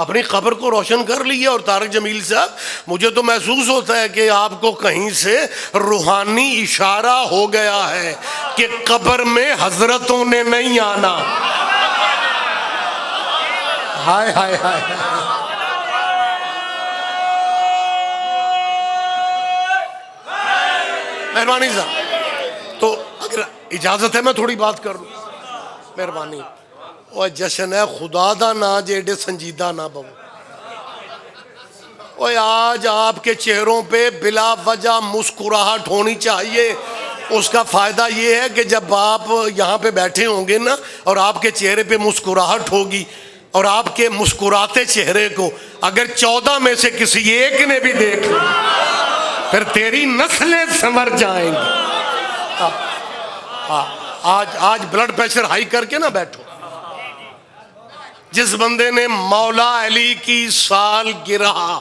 اپنی قبر کو روشن کر لی ہے. اور طارق جمیل صاحب مجھے تو محسوس ہوتا ہے کہ آپ کو کہیں سے روحانی اشارہ ہو گیا ہے کہ قبر میں حضرتوں نے نہیں آنا. ہائے ہائے ہائے مہربانی صاحب. تو اگر اجازت ہے میں تھوڑی بات کر لوں؟ مہربانی. اور جشن ہے خدا دا نا جے ایڈے سنجیدہ نہ بہو. اور آج آپ کے چہروں پہ بلا وجہ مسکراہٹ ہونی چاہیے. اس کا فائدہ یہ ہے کہ جب آپ یہاں پہ بیٹھے ہوں گے نا اور آپ کے چہرے پہ مسکراہٹ ہوگی اور آپ کے مسکراتے چہرے کو اگر 14 میں سے کسی ایک نے بھی دیکھ لیا پھر تیری نسلیں سنور جائیں گی. آج بلڈ پریشر ہائی کر کے نہ بیٹھو. جس بندے نے مولا علی کی سالگرہ،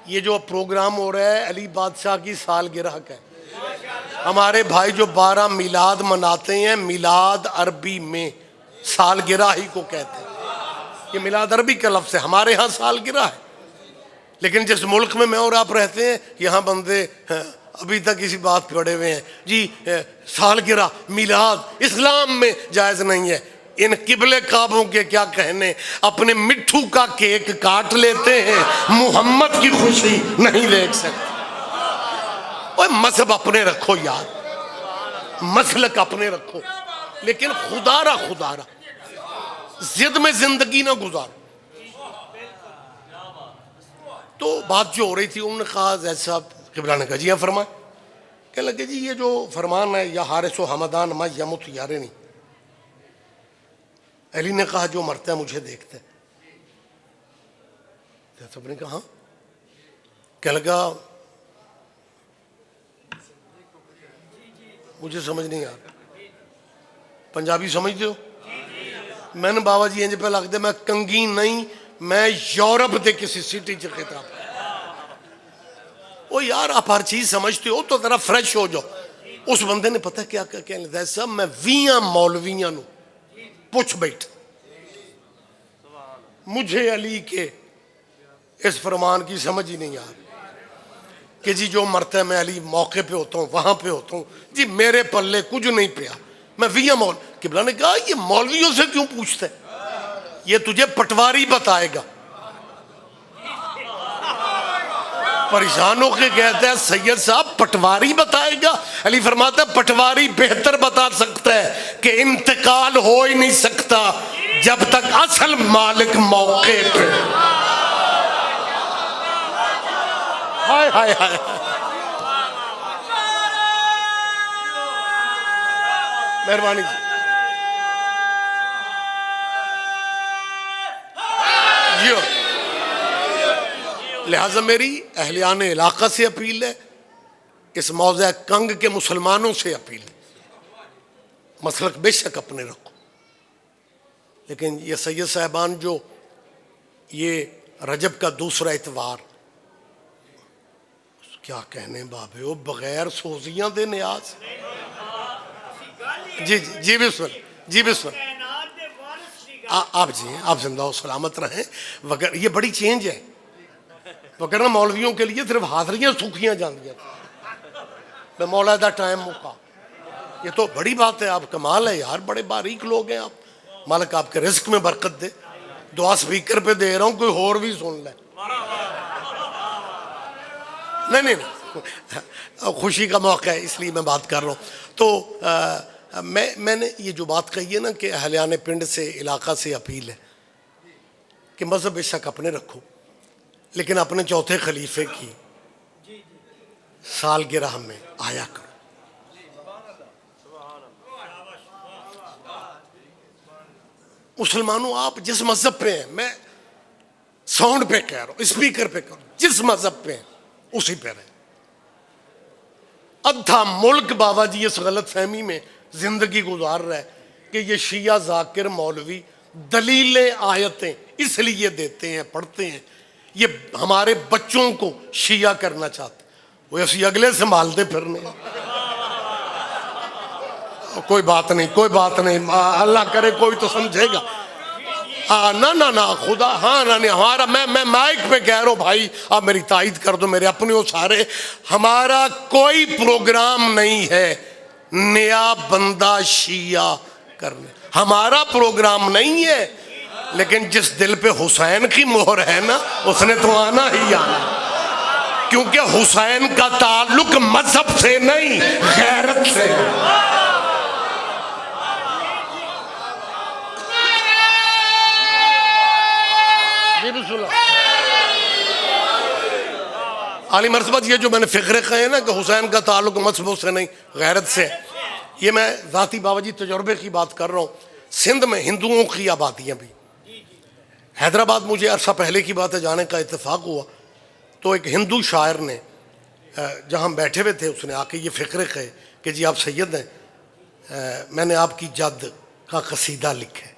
یہ جو پروگرام ہو رہا ہے علی بادشاہ کی سالگرہ کا ہے. ہمارے بھائی جو 12 میلاد مناتے ہیں، میلاد عربی میں سالگرہ ہی کو کہتے ہیں. یہ میلاد عربی کا لفظ ہے، ہمارے ہاں سالگرہ ہے. لیکن جس ملک میں اور آپ رہتے ہیں یہاں بندے ابھی تک اسی بات پہ پڑے ہوئے ہیں جی سالگرہ میلاد اسلام میں جائز نہیں ہے. ان قبلے کعبوں کے کیا کہنے، اپنے مٹھو کا کیک کاٹ لیتے ہیں، محمد کی خوشی نہیں دیکھ سکتے. اوہ مذہب اپنے رکھو یار، مسلک اپنے رکھو، لیکن خدا را ضد میں زندگی نہ گزارو. تو بات جو ہو رہی تھی انہوں نے کہا زید صاحب قبلہ نے کہا جی ہاں فرمائیں. کہنے لگے جی یہ جو فرمان ہے یا حارث و حمدان ما یمت یارے نہیں. علی نے کہا جو مرتا ہے مجھے دیکھتا ہے. زید صاحب نے کہا ہاں. کہنے لگا مجھے سمجھ نہیں آ رہا. پنجابی سمجھتے ہو؟ میں نے بابا جی انج پہ لگ دے میں کنگی نہیں، میں یورپ دے کسی سٹی چ خطاب. او یار آپ ہر چیز سمجھتے ہو تو ذرا فریش ہو جاؤ. اس بندے نے پتہ کیا کہنے لگا صاحب میں 20 مولویاں نو پوچھ بیٹھ، مجھے علی کے اس فرمان کی سمجھ ہی نہیں آ رہی کہ جی جو مرتا ہے میں علی موقع پہ ہوتا ہوں، وہاں پہ ہوتا ہوں. جی میرے پلے کچھ نہیں پیا. میں 20 قبلہ نے کہا یہ مولویوں سے کیوں پوچھتا ہے، یہ تجھے پٹواری بتائے گا. پریشان ہو کے کہتا ہے سید صاحب پٹواری بتائے گا. علی فرماتا ہے پٹواری بہتر بتا سکتا ہے کہ انتقال ہو ہی نہیں سکتا جب تک اصل مالک موقع پہ. ہائے ہائے ہائے. مہربانی جی. لہٰذا میری اہلیان علاقہ سے اپیل ہے، اس موضع کنگ کے مسلمانوں سے اپیل ہے، مسلک بے شک اپنے رکھو، لیکن یہ سید صاحبان جو یہ رجب کا دوسرا اتوار کیا کہنے بابے ہو بغیر سوزیاں دے نیاز. جی بسم اللہ جی بسم اللہ. آپ زندہ و سلامت رہیں. وگر یہ بڑی چینج ہے، وگرنہ مولویوں کے لیے صرف حاضریاں سوکھیاں جاندیاں. میں مولا دا ٹائم موقع، یہ تو بڑی بات ہے. آپ کمال ہے یار، بڑے باریک لوگ ہیں آپ. مالک آپ کے رزق میں برکت دے. دعا سپیکر پہ دے رہا ہوں، کوئی اور بھی سن لے. نہیں خوشی کا موقع ہے اس لیے میں بات کر رہا ہوں. تو میں نے یہ جو بات کہی ہے نا کہ اہلیان پنڈ سے علاقہ سے اپیل ہے کہ مذہب بے شک اپنے رکھو، لیکن اپنے چوتھے خلیفے کی سالگرہ میں آیا کرو. مسلمانوں آپ جس مذہب پہ ہیں، میں ساؤنڈ پہ کہہ رہا ہوں، اسپیکر پہ کہہ رہا ہوں، جس مذہب پہ ہیں اسی پہ رہے. ادھا ملک بابا جی اس غلط فہمی میں زندگی گزار رہا ہے کہ یہ شیعہ ذاکر مولوی دلیلیں آیتیں اس لیے دیتے ہیں، پڑھتے ہیں، یہ ہمارے بچوں کو شیعہ کرنا چاہتے ہیں. وہ اسی اگلے سنبھالتے پھرنے. کوئی بات نہیں، کوئی بات نہیں، اللہ کرے کوئی تو سمجھے گا. نہ خدا ہاں نہ ہمارا میں مائک پہ کہہ رہا ہوں بھائی، آپ میری تائید کر دو، میرے اپنے ہو سارے. ہمارا کوئی پروگرام نہیں ہے نیا بندہ شیعہ کرنے، ہمارا پروگرام نہیں ہے. لیکن جس دل پہ حسین کی مہر ہے نا اس نے تو آنا ہی آنا. کیونکہ حسین کا تعلق مذہب سے نہیں غیرت سے. عالی مرتبہ یہ جو میں نے فقرے کہے نا کہ حسین کا تعلق مذہب سے نہیں غیرت سے، یہ میں ذاتی بابا جی تجربے کی بات کر رہا ہوں. سندھ میں ہندوؤں کی آبادیاں بھی، حیدرآباد مجھے عرصہ پہلے کی بات ہے جانے کا اتفاق ہوا، تو ایک ہندو شاعر نے جہاں بیٹھے ہوئے تھے اس نے آ کے یہ فقرے کہے کہ جی آپ سید ہیں، میں نے آپ کی جد کا قصیدہ لکھا ہے.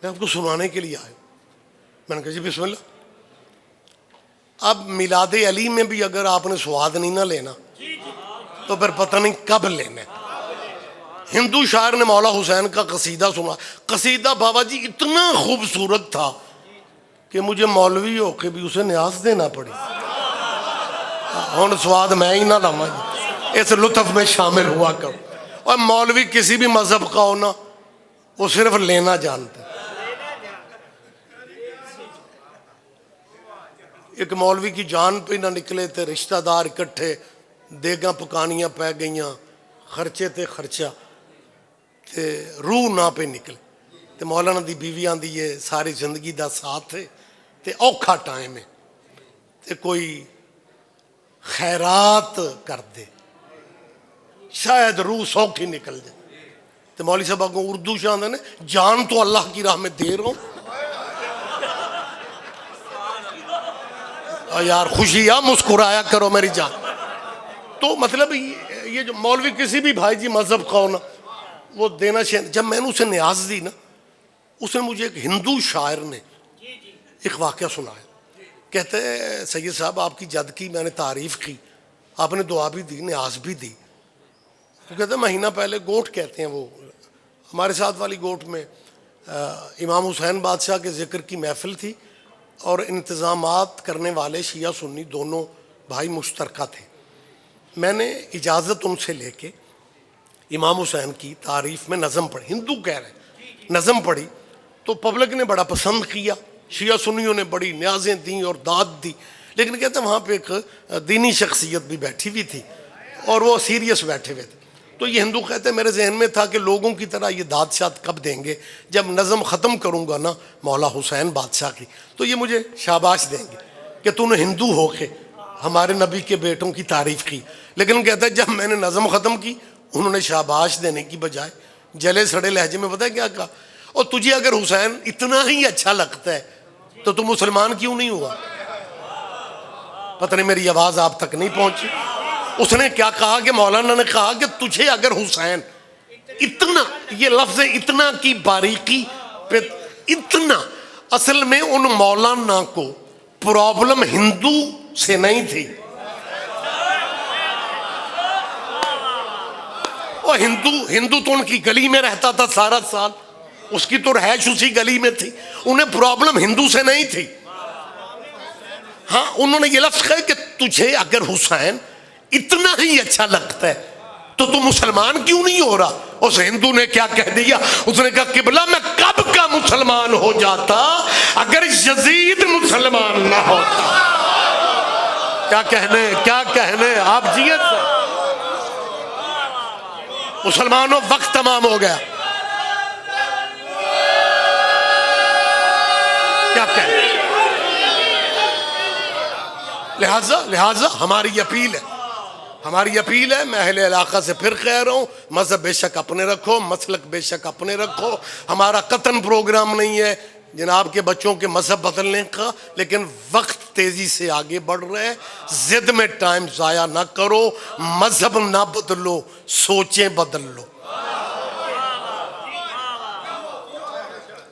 میں آپ کو سنانے کے لیے آیا. میں نے کہا جی بسم اللہ. اب میلاد علی میں بھی اگر آپ نے سواد نہیں نہ لینا تو پھر پتہ نہیں کب لینا. ہندو شاعر نے مولا حسین کا قصیدہ سنا. قصیدہ بابا جی اتنا خوبصورت تھا کہ مجھے مولوی ہو کے بھی اسے نیاز دینا پڑی. ہوں سواد میں ہی نہ لاؤں، اس لطف میں شامل ہوا کروں. اور مولوی کسی بھی مذہب کا ہونا وہ صرف لینا جانتا ہے. ایک مولوی کی جان پہ نہ نکلے تھے، رشتہ دار اکٹھے، دیگاں پکانیاں پہ گئیاں، خرچے تے خرچہ تے روح نہ پہ نکلے. تے مولانا دی بیوی آندی ہے ساری زندگی دا ساتھ ہے تے اوکھا ٹائم ہے تے کوئی خیرات کر دے شاید روح سوکھی نکل جائے. تے مولوی صاحب کو اردو شاندے نے جان تو اللہ کی راہ میں دے رہا ہوں. یار خوشی آ مسکرایا کرو میری جان. تو مطلب یہ جو مولوی کسی بھی بھائی جی مذہب کا ہونا وہ دینا چاہیے. جب میں نے اسے نیاز دی نا، اس نے مجھے ایک ہندو شاعر نے ایک واقعہ سنایا. کہتے ہیں سید صاحب آپ کی جد کی میں نے تعریف کی، آپ نے دعا بھی دی نیاز بھی دی. وہ کہتے ہیں مہینہ پہلے گوٹ کہتے ہیں وہ ہمارے ساتھ والی گوٹ میں امام حسین بادشاہ کے ذکر کی محفل تھی اور انتظامات کرنے والے شیعہ سنی دونوں بھائی مشترکہ تھے. میں نے اجازت ان سے لے کے امام حسین کی تعریف میں نظم پڑھی. ہندو کہہ رہے ہیں نظم پڑھی تو پبلک نے بڑا پسند کیا، شیعہ سنیوں نے بڑی نیازیں دیں اور داد دی. لیکن کہتے ہیں وہاں پہ ایک دینی شخصیت بھی بیٹھی ہوئی تھی اور وہ سیریس بیٹھے ہوئے تھے. تو یہ ہندو کہتے ہیں میرے ذہن میں تھا کہ لوگوں کی طرح یہ داد شاد کب دیں گے، جب نظم ختم کروں گا نا مولا حسین بادشاہ کی تو یہ مجھے شاباش دیں گے کہ تو نے ہندو ہو کے ہمارے نبی کے بیٹوں کی تعریف کی. لیکن کہتا ہے جب میں نے نظم ختم کی انہوں نے شاباش دینے کی بجائے جلے سڑے لہجے میں پتہ ہے کیا کہا، اور تجھے اگر حسین اتنا ہی اچھا لگتا ہے تو تم مسلمان کیوں نہیں ہوا. پتہ نہیں میری آواز آپ تک نہیں پہنچی. اس نے کیا کہا کہ مولانا نے کہا کہ تجھے اگر حسین اتنا، یہ لفظ اتنا کی باریکی پہ اتنا، اصل میں ان مولانا کو پرابلم ہندو سے نہیں تھی. اور ہندو تو ان کی گلی میں رہتا تھا سارا سال، اس کی تو رہائش اسی گلی میں تھی. انہیں پرابلم ہندو سے نہیں تھی. ہاں انہوں نے یہ لفظ کہا کہ تجھے اگر حسین اتنا ہی اچھا لگتا ہے تو تم مسلمان کیوں نہیں ہو رہا. اس ہندو نے کیا کہہ دیا، اس نے کہا قبلہ میں کب کا مسلمان ہو جاتا اگر یزید مسلمان نہ ہوتا. کیا کہنے آپ جیت مسلمانوں وقت تمام ہو گیا. کیا کہنے لہذا ہماری اپیل ہے میں اہل علاقہ سے پھر کہہ رہا ہوں، مذہب بے شک اپنے رکھو، مسلک بے شک اپنے رکھو. ہمارا قطن پروگرام نہیں ہے جناب کے بچوں کے مذہب بدلنے کا، لیکن وقت تیزی سے آگے بڑھ رہے ہیں، ضد میں ٹائم ضائع نہ کرو. مذہب نہ بدلو، سوچیں بدل لو.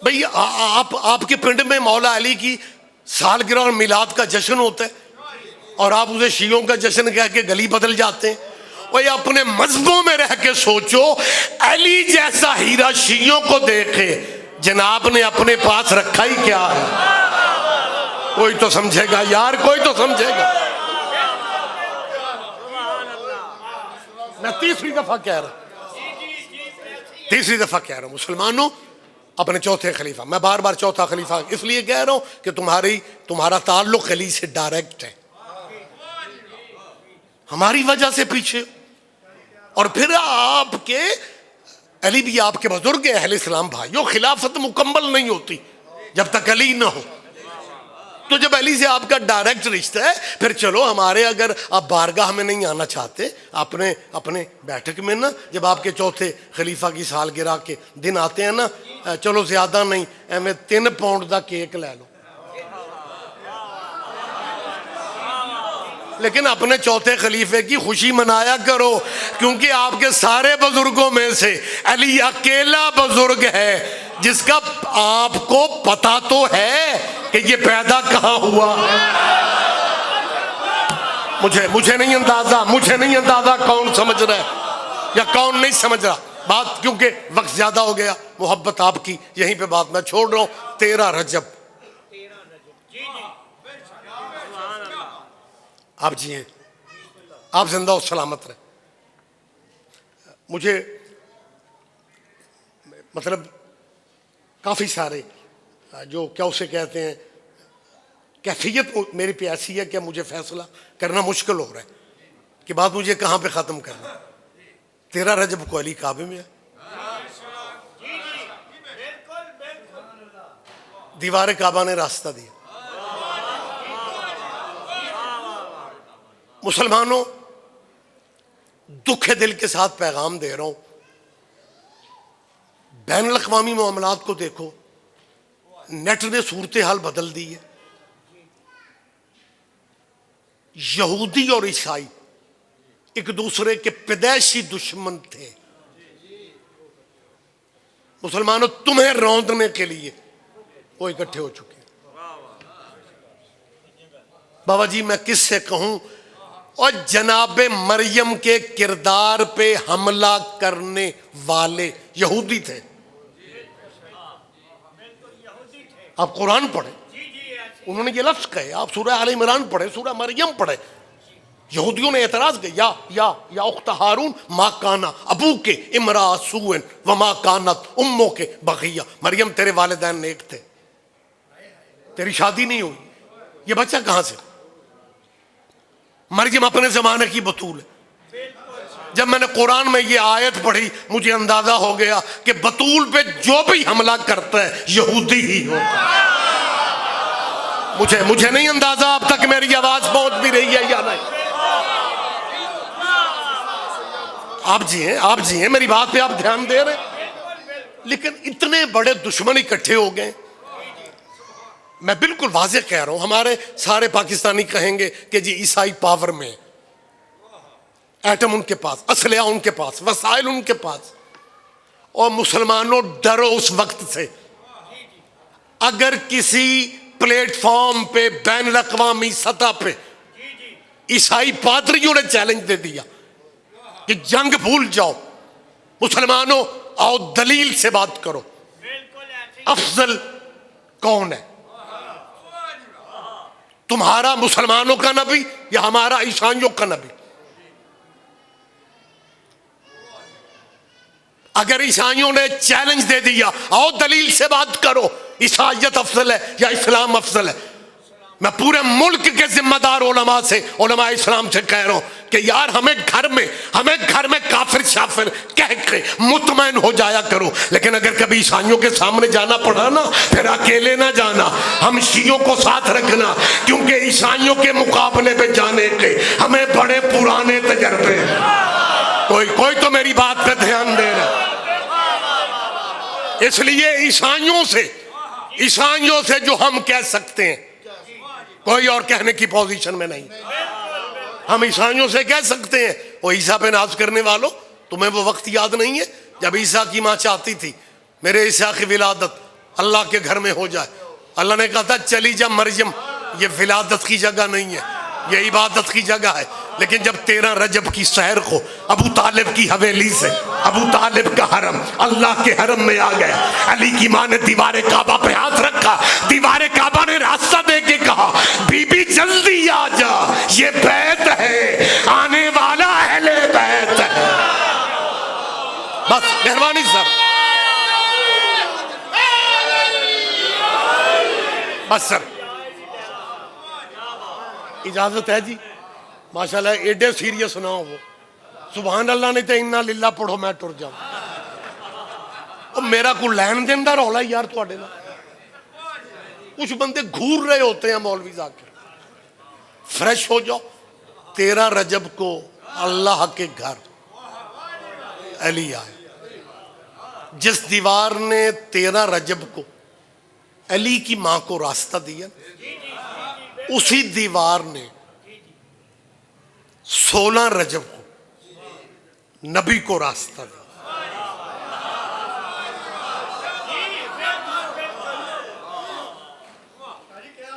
بھئی آپ کے پنڈ میں مولا علی کی سالگرہ اور میلاد کا جشن ہوتا ہے اور آپ اسے شیعوں کا جشن کہہ کے گلی بدل جاتے ہیں. اور اپنے مذہبوں میں رہ کے سوچو، علی جیسا ہیرا شیعوں کو دیکھے جناب نے اپنے پاس رکھا ہی کیا ہے. کوئی تو سمجھے گا یار، کوئی تو سمجھے گا. میں تیسری دفعہ کہہ رہا ہوں مسلمانوں اپنے چوتھے خلیفہ. میں بار بار چوتھا خلیفہ اس لیے کہہ رہا ہوں کہ تمہارا تعلق علی سے ڈائریکٹ ہے, ہماری وجہ سے پیچھے. اور پھر آپ کے علی بھی آپ کے بزرگ ہیں. اہل اسلام بھائیوں, خلافت مکمل نہیں ہوتی جب تک علی نہ ہو. تو جب علی سے آپ کا ڈائریکٹ رشتہ ہے, پھر چلو ہمارے, اگر آپ بارگاہ میں نہیں آنا چاہتے اپنے بیٹھک میں نا, جب آپ کے چوتھے خلیفہ کی سالگرہ کے دن آتے ہیں نا, چلو زیادہ نہیں, میں 3 پاؤنڈ کا کیک لے لو, لیکن اپنے چوتھے خلیفے کی خوشی منایا کرو, کیونکہ آپ کے سارے بزرگوں میں سے علی اکیلا بزرگ ہے جس کا آپ کو پتا تو ہے کہ یہ پیدا کہاں ہوا. مجھے نہیں اندازہ کون سمجھ رہا ہے یا کون نہیں سمجھ رہا بات, کیونکہ وقت زیادہ ہو گیا. محبت آپ کی, یہیں پہ بات میں چھوڑ رہا ہوں. 13 رجب آپ جیئیں, آپ زندہ و سلامت رہیں. مجھے مطلب کافی سارے جو کیا اسے کہتے ہیں, کیفیت میری پہ ایسی ہے کہ مجھے فیصلہ کرنا مشکل ہو رہا ہے کہ بات مجھے کہاں پہ ختم کرنا. 13 رجب کو علی کعبے میں ہے, دیوار کعبہ نے راستہ دیا. مسلمانوں, دکھ دل کے ساتھ پیغام دے رہا ہوں, بین الاقوامی معاملات کو دیکھو, نیٹ نے صورتحال بدل دی ہے. یہودی اور عیسائی ایک دوسرے کے پیدائشی دشمن تھے. مسلمانوں, تمہیں روندنے کے لیے وہ اکٹھے ہو چکے ہیں. بابا جی میں کس سے کہوں, اور جناب مریم کے کردار پہ حملہ کرنے والے یہودی تھے. آپ قرآن پڑھیں, انہوں نے یہ لفظ کہے. آپ سورہ آل عمران پڑھیں, سورہ مریم پڑھیں. یہودیوں نے اعتراض کیا, یا اخت ہارون ما کانا ابو کے امرا سوئن وما کانت اموں کے بغیہ. مریم تیرے والدین نیک تھے, تیری شادی نہیں ہوئی, یہ بچہ کہاں سے؟ مریم اپنے زمانے کی بطول ہے. جب میں نے قرآن میں یہ آیت پڑھی, مجھے اندازہ ہو گیا کہ بطول پہ جو بھی حملہ کرتا ہے یہودی ہی ہوتا ہے. مجھے نہیں اندازہ اب تک میری آواز پہنچ بھی رہی ہے یا نہیں. آپ جی ہیں میری بات پہ آپ دھیان دے رہے ہیں, لیکن اتنے بڑے دشمن اکٹھے ہو گئے. میں بالکل واضح کہہ رہا ہوں, ہمارے سارے پاکستانی کہیں گے کہ جی عیسائی پاور میں, ایٹم ان کے پاس, اسلحہ ان کے پاس, وسائل ان کے پاس. اور مسلمانوں ڈرو اس وقت سے. اگر کسی پلیٹ فارم پہ بین الاقوامی سطح پہ عیسائی پادریوں نے چیلنج دے دیا کہ جنگ بھول جاؤ, مسلمانوں آؤ دلیل سے بات کرو, افضل کون ہے, تمہارا مسلمانوں کا نبی یا ہمارا عیسائیوں کا نبی؟ اگر عیسائیوں نے چیلنج دے دیا آؤ دلیل سے بات کرو, عیسائیت افضل ہے یا اسلام افضل ہے, میں پورے ملک کے ذمہ دار علماء سے, علماء اسلام سے کہہ رہا ہوں کہ یار ہمیں گھر میں کافر شافر کہہ کے مطمئن ہو جایا کرو. لیکن اگر کبھی عیسائیوں کے سامنے جانا پڑا نا, پھر اکیلے نہ جانا, ہم شیعوں کو ساتھ رکھنا, کیونکہ عیسائیوں کے مقابلے پہ جانے کے ہمیں بڑے پرانے تجربے ہیں. کوئی تو میری بات پہ دھیان دے رہا. اس لیے عیسائیوں سے جو ہم کہہ سکتے ہیں, کوئی اور کہنے کی پوزیشن میں نہیں. ہم عیسائیوں سے کہہ سکتے ہیں, وہ عیسیٰ پہ ناز کرنے والوں, تمہیں وہ وقت یاد نہیں ہے جب عیسیٰ کی ماں چاہتی تھی میرے عیسیٰ کی ولادت اللہ کے گھر میں ہو جائے. اللہ نے کہا تھا چلی جا مریم, یہ ولادت کی جگہ نہیں ہے, یہ عبادت کی جگہ ہے. لیکن جب 13 رجب کی سحر کو ابو طالب کی حویلی سے, ابو طالب کا حرم اللہ کے حرم میں آ گیا, علی کی ماں نے دیوار کعبہ پہ ہاتھ رکھا, دیوار کعبہ نے راستہ دے کے کہا بی بی جلدی آ جا, یہ بیت ہے, آنے والا اہل بیت ہے. بس مہربانی سر, بس سر اجازت ہے جی ماشاءاللہ ایڈے سیریس نہ ہو وہ سبحان اللہ نہیں تو انا للہ پڑھو میں ٹر جاؤں اور میرا کوئی لین دین دا رولا یار تواڈے نال کچھ بندے گھور رہے ہوتے ہیں مولوی ذاکر فریش ہو جاؤ 13 رجب کو اللہ کے گھر علی آئے جس دیوار نے 13 رجب کو علی کی ماں کو راستہ دیا اسی دیوار نے 16 رجب کو نبی کو راستہ دیا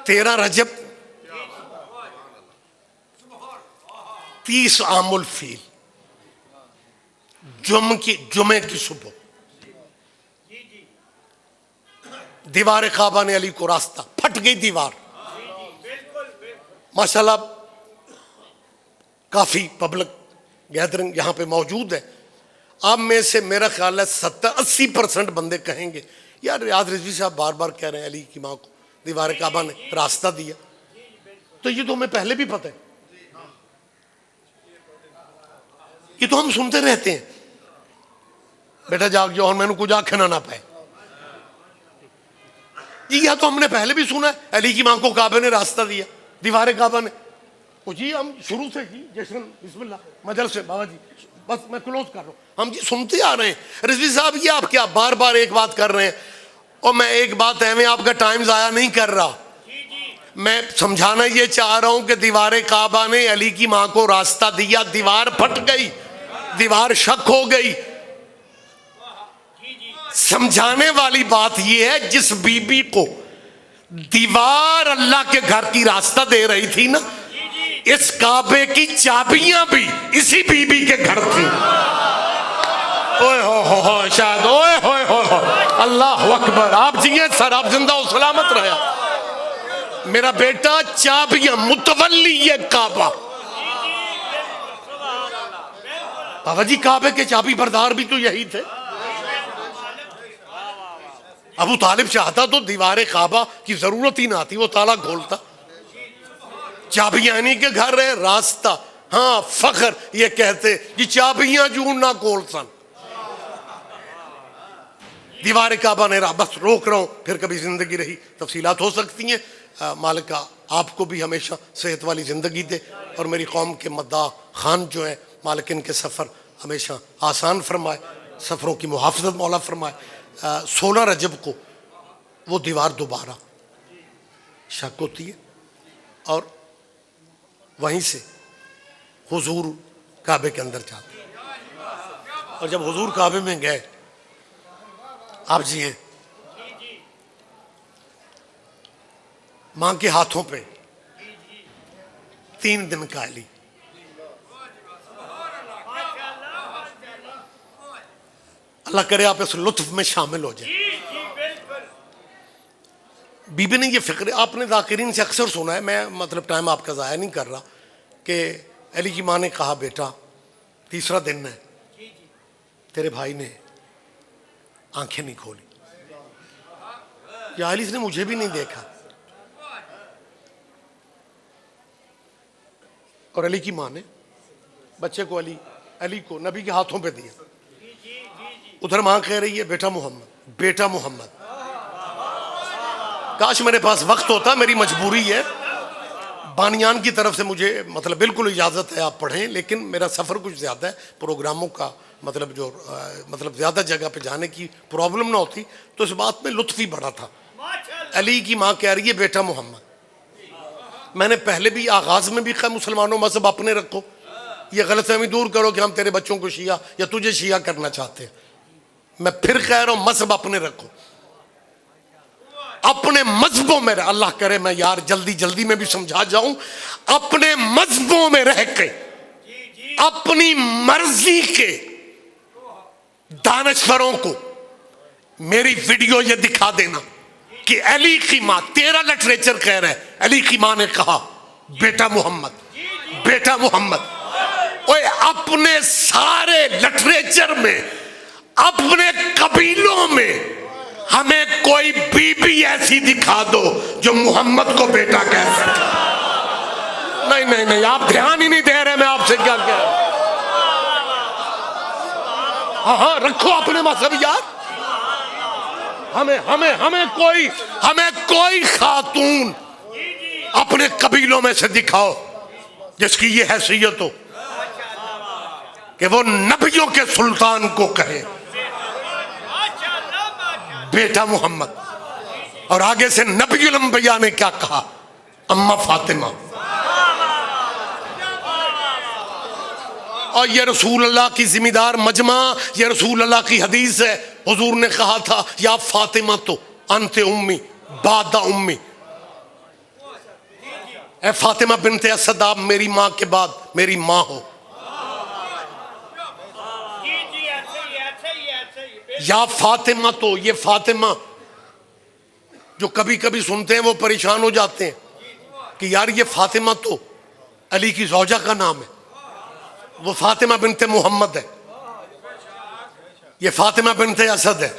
13 رجب 30 عام الفیل جمعے کی صبح دیوار کعبہ نے علی کو راستہ پھٹ گئی دیوار ماشاءاللہ کافی پبلک گیدرنگ یہاں پہ موجود ہے آپ میں سے میرا خیال ہے 70-80% بندے کہیں گے یار ریاض رضوی صاحب بار بار کہہ رہے ہیں علی کی ماں کو دیوار کعبہ نے راستہ دیا تو یہ تو ہمیں پہلے بھی پتہ ہے یہ تو ہم سنتے رہتے ہیں بیٹا جاگ جاؤ اور میں نے کچھ آنکھنا نہ پائے یہ تو ہم نے پہلے بھی سنا ہے علی کی ماں کو کعبہ نے راستہ دیا دیوار کعبہ نے جی ہم شروع سے جی جشن بسم اللہ مجل سے بابا جی بس میں کلوز کر رہا ہوں ہم جی سنتے آ رہے ہیں رضوی صاحب یہ آپ کیا بار بار ایک بات کر رہے ہیں اور میں ایک بات ہے میں آپ کا ٹائم ضائع نہیں کر رہا میں سمجھانا یہ چاہ رہا ہوں کہ دیوار کعبہ نے علی کی ماں کو راستہ دیا دیوار پھٹ گئی دیوار شک ہو گئی سمجھانے والی بات یہ ہے جس بی بی کو دیوار اللہ کے گھر کی راستہ دے رہی تھی نا اس کعبے کی چابیاں بھی اسی بی بی کے گھر تھی اوئے ہو شاید اوئے ہو اللہ اکبر آپ جیئے سر آپ زندہ و سلامت رہا میرا بیٹا چابیاں متولی کعبہ بابا جی کعبے کے چابی بردار بھی تو یہی تھے ابو طالب چاہتا تو دیوار کعبہ کی ضرورت ہی نہ آتی وہ تالا کھولتا چابیاں انہی کے گھر ہے راستہ ہاں فخر یہ کہتے یہ چابیاں جون نہ کھول سن دیوار کعبہ نے بس روک رہا ہوں پھر کبھی زندگی رہی تفصیلات ہو سکتی ہیں مالکہ آپ کو بھی ہمیشہ صحت والی زندگی دے اور میری قوم کے مداح خان جو ہیں مالک ان کے سفر ہمیشہ آسان فرمائے سفروں کی محافظت مولا فرمائے 16 رجب کو وہ دیوار دوبارہ شک ہوتی ہے اور وہیں سے حضور کعبے کے اندر جاتے ہیں اور جب حضور کعبے میں گئے آپ جی ہیں ماں کے ہاتھوں پہ 3 دن کا علی اللہ کرے آپ اس لطف میں شامل ہو جائیں بی بی نے یہ فکر آپ نے ذاکرین سے اکثر سنا ہے میں مطلب ٹائم آپ کا ضائع نہیں کر رہا کہ علی کی ماں نے کہا بیٹا 3 دن ہے تیرے بھائی نے آنکھیں نہیں کھولی یا علی نے مجھے بھی نہیں دیکھا اور علی کی ماں نے بچے کو علی کو نبی کے ہاتھوں پہ دیا ادھر ماں کہہ رہی ہے بیٹا محمد کاش میرے پاس وقت ہوتا میری مجبوری ہے بانیان کی طرف سے مجھے مطلب بالکل اجازت ہے آپ پڑھیں لیکن میرا سفر کچھ زیادہ ہے پروگراموں کا مطلب زیادہ جگہ پہ جانے کی پرابلم نہ ہوتی تو اس بات میں لطف ہی بڑا تھا علی کی ماں کہہ رہی ہے بیٹا محمد میں نے پہلے بھی آغاز میں بھی کہا مسلمانوں مذہب اپنے رکھو یہ غلط فہمی دور کرو کہ ہم تیرے بچوں کو شیعہ یا تجھے شیعہ کرنا چاہتے ہیں میں پھر کہہ رہا ہوں مذہب اپنے رکھو اپنے مذہبوں میں اللہ کرے میں یار جلدی میں بھی سمجھا جاؤں اپنے مذہبوں میں رہ کے اپنی مرضی کے دانشوروں کو میری ویڈیو یہ دکھا دینا کہ علی کی ماں تیرا لٹریچر کہہ رہا ہے علی کی ماں نے کہا بیٹا محمد اوے اپنے سارے لٹریچر میں اپنے قبیلوں میں ہمیں کوئی بیوی ایسی دکھا دو جو محمد کو بیٹا کہہ سکے. نہیں نہیں نہیں، آپ دھیان ہی نہیں دے رہے میں آپ سے کیا کہہ رہا ہوں. ہاں رکھو اپنے مذہبیات. ہمیں کوئی خاتون اپنے قبیلوں میں سے دکھاؤ جس کی یہ حیثیت ہو کہ وہ نبیوں کے سلطان کو کہے بیٹا محمد. اور آگے سے نبی الانبیاء نے کیا کہا؟ اما فاطمہ. اور یہ رسول اللہ کی ذمہ دار مجمع، یہ رسول اللہ کی حدیث ہے. حضور نے کہا تھا یا فاطمہ تو انت امی بعد امی. اے فاطمہ بنت اسد، آپ میری ماں کے بعد میری ماں ہو. یا فاطمہ تو، یہ فاطمہ جو کبھی کبھی سنتے ہیں وہ پریشان ہو جاتے ہیں کہ یار یہ فاطمہ تو علی کی زوجہ کا نام ہے، وہ فاطمہ بنت محمد ہے، یہ فاطمہ بنت اسد ہے.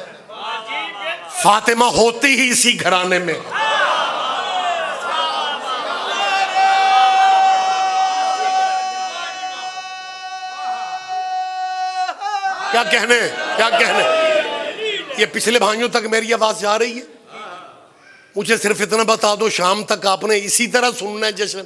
فاطمہ ہوتی ہی اسی گھرانے میں. کیا کہنے یہ پچھلے بھائیوں تک میری آواز جا رہی ہے؟ مجھے صرف اتنا بتا دو، شام تک آپ نے اسی طرح سننا ہے جشن؟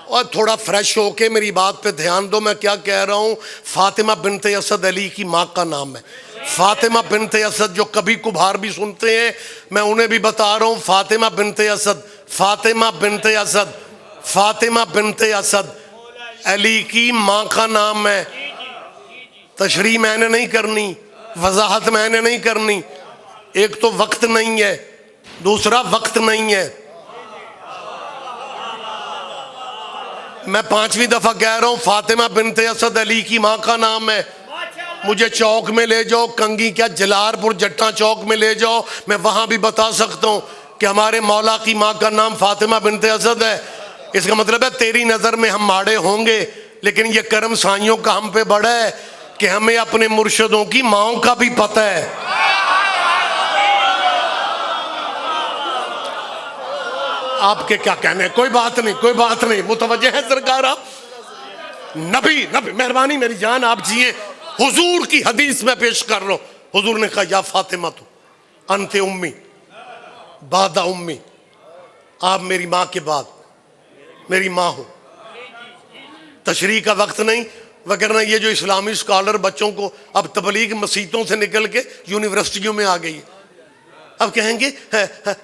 اور تھوڑا فریش ہو کے میری بات پہ دھیان دو. میں کیا کہہ رہا ہوں؟ فاطمہ بنت اسد علی کی ماں کا نام ہے. فاطمہ بنت اسد جو کبھی کبھار بھی سنتے ہیں، میں انہیں بھی بتا رہا ہوں، فاطمہ بنت اسد، فاطمہ بنت اسد، فاطمہ بنت اسد علی کی ماں کا نام ہے. تشریح میں نے نہیں کرنی، وضاحت میں نے نہیں کرنی. ایک تو وقت نہیں ہے، دوسرا وقت نہیں ہے. میں 5ویں دفعہ کہہ رہا ہوں، فاطمہ بنت اسد علی کی ماں کا نام ہے. مجھے چوک میں لے جاؤ، کنگی کیا جلار پور جٹا چوک میں لے جاؤ، میں وہاں بھی بتا سکتا ہوں کہ ہمارے مولا کی ماں کا نام فاطمہ بنت اسد ہے. اس کا مطلب ہے تیری نظر میں ہم ماڑے ہوں گے، لیکن یہ کرم سائیوں کا ہم پہ بڑا ہے کہ ہمیں اپنے مرشدوں کی ماؤں کا بھی پتہ ہے. آپ کے کیا کہنے ہیں؟ کوئی بات نہیں، متوجہ ہے سرکار آپ؟ نبی مہربانی میری جان، آپ جیئے. حضور کی حدیث میں پیش کر رہا ہوں. حضور نے کہا یا فاطمہ تو انت امی بعد امی، آپ میری ماں کے بعد میری ماں ہو. تشریح کا وقت نہیں، وگرنہ یہ جو اسلامی اسکالر بچوں کو اب تبلیغ مسیتوں سے نکل کے یونیورسٹیوں میں آ گئی ہے. اب کہیں گے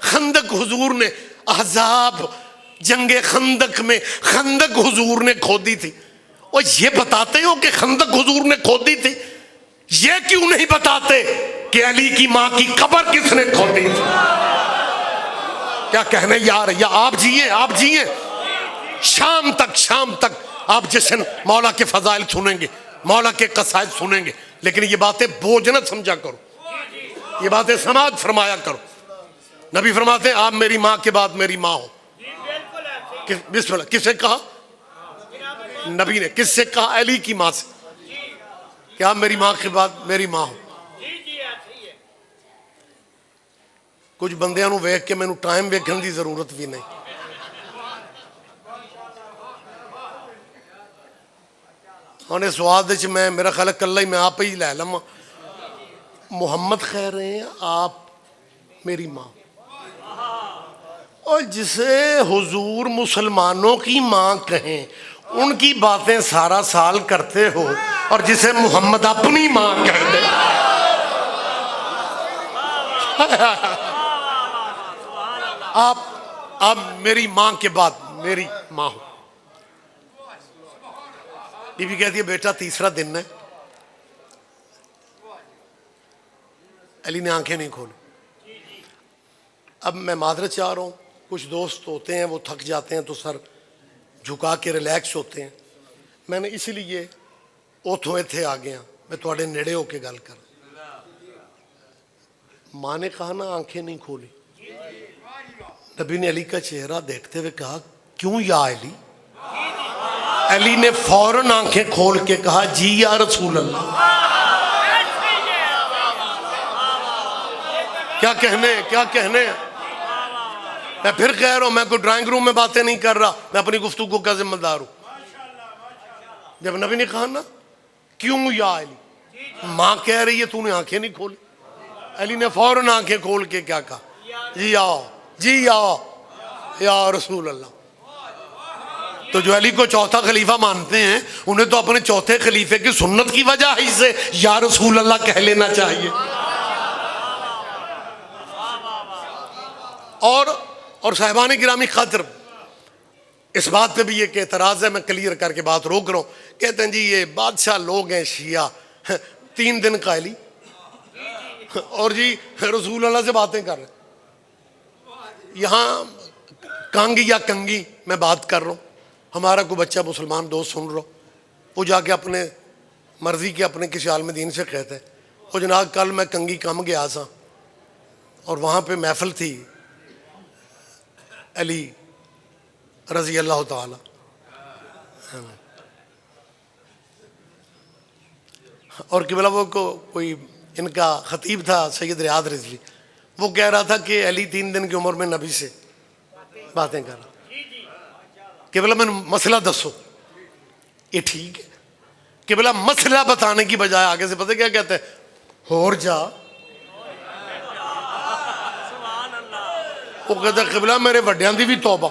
خندق حضور نے، احزاب جنگ خندق میں خندق حضور نے کھودی تھی. اور یہ بتاتے ہو کہ خندق حضور نے کھودی تھی، یہ کیوں نہیں بتاتے کہ علی کی ماں کی قبر کس نے کھودی تھی؟ کیا کہنے یار؟ یا آپ جیئے شام تک آپ جشن مولا کے فضائل سنیں گے، مولا کے قصائد سنیں گے، لیکن یہ باتیں بوجھ نہ سمجھا کرو، یہ باتیں سماعت فرمایا کرو. نبی فرماتے ہیں آپ میری ماں کے بعد میری ماں ہو. بسم اللہ. کس سے کہا؟ نبی نے. کس سے کہا؟ علی کی ماں سے کہ آپ میری ماں کے بعد میری ماں ہو. کچھ بندیاں نو ویکھ کے مینوں ٹائم ویکھن دی ضرورت بھی نہیں. اور اس وعد وچ میں میرا خیال ہے کلہ ہی میں آپ ہی لے لما. محمد کہہ رہے ہیں آپ میری ماں، اور جسے حضور مسلمانوں کی ماں کہیں ان کی باتیں سارا سال کرتے ہو، اور جسے محمد اپنی ماں کہتے آپ میری ماں کے بعد میری ماں ہو. بی بی کہتی ہے بیٹا تیسرا دن ہے. علی نے آنکھیں نہیں کھولی. اب میں معذرت چاہ رہا ہوں، کچھ دوست ہوتے ہیں وہ تھک جاتے ہیں تو سر جھکا کے ریلیکس ہوتے ہیں. میں نے اسی لیے اوتھ ہوئے تھے آ گیا، میں تھوڑے نیڑے ہو کے گل کر. ماں نے کہا نا آنکھیں نہیں کھولی. نبی نے علی کا چہرہ دیکھتے ہوئے کہا کیوں یا علی؟ علی نے فوراً آنکھیں کھول کے کہا جی یا رسول اللہ. کیا کہنے. میں پھر کہہ رہا ہوں، میں کوئی ڈرائنگ روم میں باتیں نہیں کر رہا، میں اپنی گفتگو کا ذمہ دار ہوں. جب نبی نے کہا نا کیوں یا علی، ماں کہہ رہی ہے تو نے آنکھیں نہیں کھولی، علی نے فوراً آنکھیں کھول کے کیا کہا، جی آؤ جی آؤ یا رسول اللہ. تو جو علی کو چوتھا خلیفہ مانتے ہیں انہیں تو اپنے چوتھے خلیفے کی سنت کی وجہ ہی سے یا رسول اللہ کہہ لینا چاہیے. اور صاحبان گرامی خاطر اس بات پہ بھی ایک اعتراض ہے، میں کلیئر کر کے بات روک رہا ہوں. کہتے ہیں جی یہ بادشاہ لوگ ہیں شیعہ، 3 دن کا علی اور جی رسول اللہ سے باتیں کر رہے ہیں. یہاں کانگی یا کنگی میں بات کر رہا ہوں، ہمارا کوئی بچہ مسلمان دوست سن رہا وہ جا کے اپنے مرضی کے اپنے کسی عالم دین سے کہتا ہے وہ جناب کل میں کنگی کم گیا سا اور وہاں پہ محفل تھی علی رضی اللہ تعالی، اور قبلہ وہ کوئی ان کا خطیب تھا سید ریاض رضوی، وہ کہہ رہا تھا کہ علی 3 دن کی عمر میں نبی سے باتیں کر رہا. قبلہ میں مسئلہ دسو، یہ ٹھیک ہے؟ قبلہ مسئلہ بتانے کی بجائے آگے سے پتہ کیا کہتے ہیں، اور جا. وہ کہتا ہے قبلہ میرے وڈیاں دی بھی توبہ،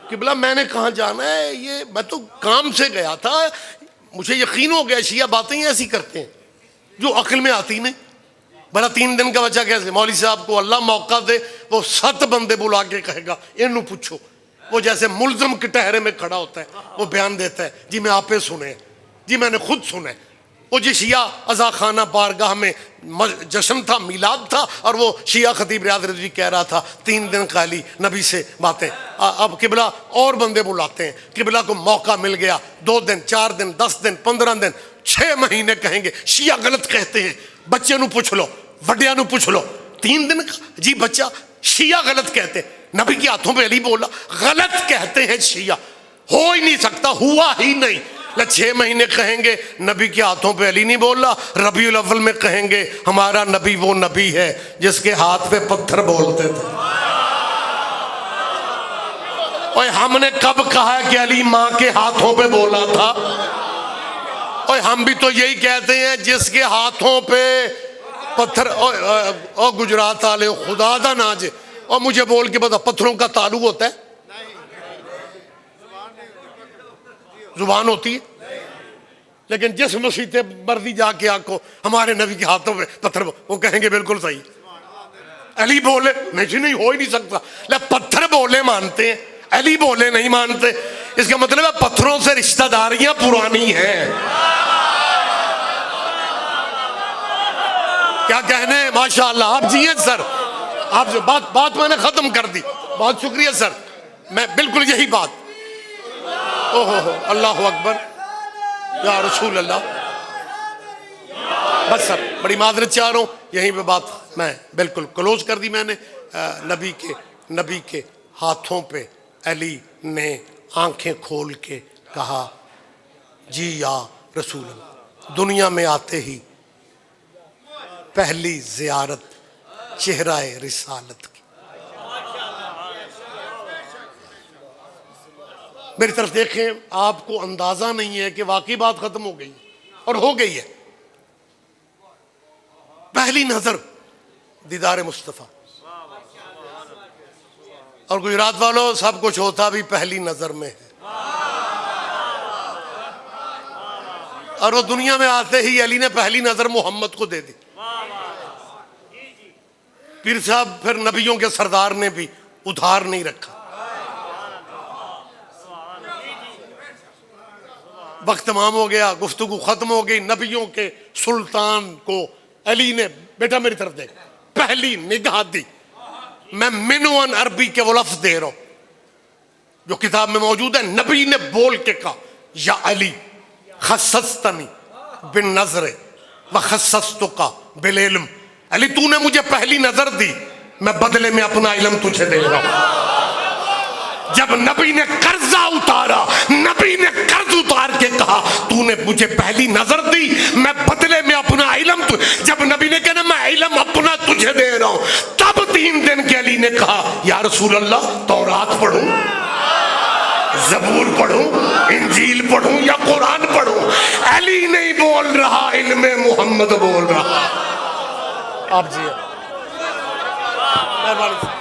قبلہ میں نے کہاں جانا ہے، یہ میں تو کام سے گیا تھا، مجھے یقین ہو گیا شیعہ باتیں ایسی کرتے ہیں جو عقل میں آتی نہیں. بھلا 3 دن کا بچہ کیسے، مولوی صاحب کو اللہ موقع دے وہ 7 بندے بلا کے کہے گا انہوں پوچھو. وہ جیسے ملزم کے ٹہرے میں کھڑا ہوتا ہے وہ بیان دیتا ہے جی میں آپ سنے، جی میں نے خود سنے. وہ جی شیعہ عزا خانہ بارگاہ میں جشن تھا، میلاد تھا، اور وہ شیعہ خطیب ریاض رضوی کہہ رہا تھا 3 دن کا علی نبی سے باتیں. اب قبلہ اور بندے بلاتے ہیں، قبلہ کو موقع مل گیا 2 دن 4 دن 10 دن 15 دن 6 مہینے کہیں گے شیعہ غلط کہتے ہیں، بچے نو پوچھ لو، وڈیا نو پوچھ لو. 3 دن کا جی بچہ شیعہ غلط کہتے ہیں، نبی کے ہاتھوں پہ علی بولا، غلط کہتے ہیں شیعہ، ہو ہی نہیں سکتا، ہوا ہی نہیں. 6 مہینے کہیں گے نبی کے ہاتھوں پہ علی نہیں بولا. ربیع الاول میں کہیں گے ہمارا نبی وہ نبی ہے جس کے ہاتھ پہ پتھر بولتے تھے. اور ہم نے کب کہا ہے کہ علی ماں کے ہاتھوں پہ بولا تھا؟ اور ہم بھی تو یہی کہتے ہیں جس کے ہاتھوں پہ پتھر. اور گجرات والے خدا دا ناج، اور مجھے بول کے بتا پتھروں کا تعلق ہوتا ہے؟ زبان ہوتی ہے. لیکن جس مسیح مرضی جا کے آکو ہمارے نبی کے ہاتھوں پہ پتھر، وہ کہیں گے بالکل صحیح. علی بولے نہیں ہو ہی نہیں سکتا. پتھر بولے مانتے ہیں، علی بولے نہیں مانتے. اس کا مطلب ہے پتھروں سے رشتہ داریاں پرانی ہیں. کیا کہنے، ماشاءاللہ آپ جی ہیں سر، آپ جو بات میں نے ختم کر دی. بہت شکریہ سر، میں بالکل یہی بات. اللہ اکبر یا رسول اللہ. بس سر بڑی معذرت چاہ رہا ہوں، یہیں پہ بات میں بالکل کلوز کر دی میں نے. نبی کے ہاتھوں پہ علی نے آنکھیں کھول کے کہا جی یا رسول اللہ. دنیا میں آتے ہی پہلی زیارت چہرہ رسالت کی. میری طرف دیکھیں، آپ کو اندازہ نہیں ہے کہ واقعی بات ختم ہو گئی اور ہو گئی ہے. پہلی نظر دیدار مصطفیٰ. اور گجرات والوں سب کچھ ہوتا بھی پہلی نظر میں ہے. اور وہ دنیا میں آتے ہی علی نے پہلی نظر محمد کو دے دی. پیر صاحب پھر نبیوں کے سردار نے بھی ادھار نہیں رکھا. وقت تمام ہو گیا، گفتگو ختم ہو گئی. نبیوں کے سلطان کو علی نے، بیٹا میری طرف دیکھ، پہلی نگاہ دی. میں منوان عربی کے وہ لفظ دے رہا ہوں جو کتاب میں موجود ہے. نبی نے بول کے کہا یا علی خصصتنی بالنظر وخصصتک بالعلم. علی تو نے مجھے پہلی نظر دی، میں بدلے میں اپنا علم تجھے دے رہا ہوں. جب نبی نے قرضہ اتارا، نبی نے قرض اتار کے کہا تو نے مجھے پہلی نظر دی، میں بدلے میں اپنا علم. جب نبی نے کہا میں علم اپنا اپنا تجھے دے رہا ہوں. تب 3 دن کے علی نے کہا یا رسول اللہ تورات پڑھوں, زبور پڑھوں, انجیل پڑھوں یا قرآن پڑھوں؟ علی نہیں بول رہا, علم محمد بول رہا. آپ جی مہربانی.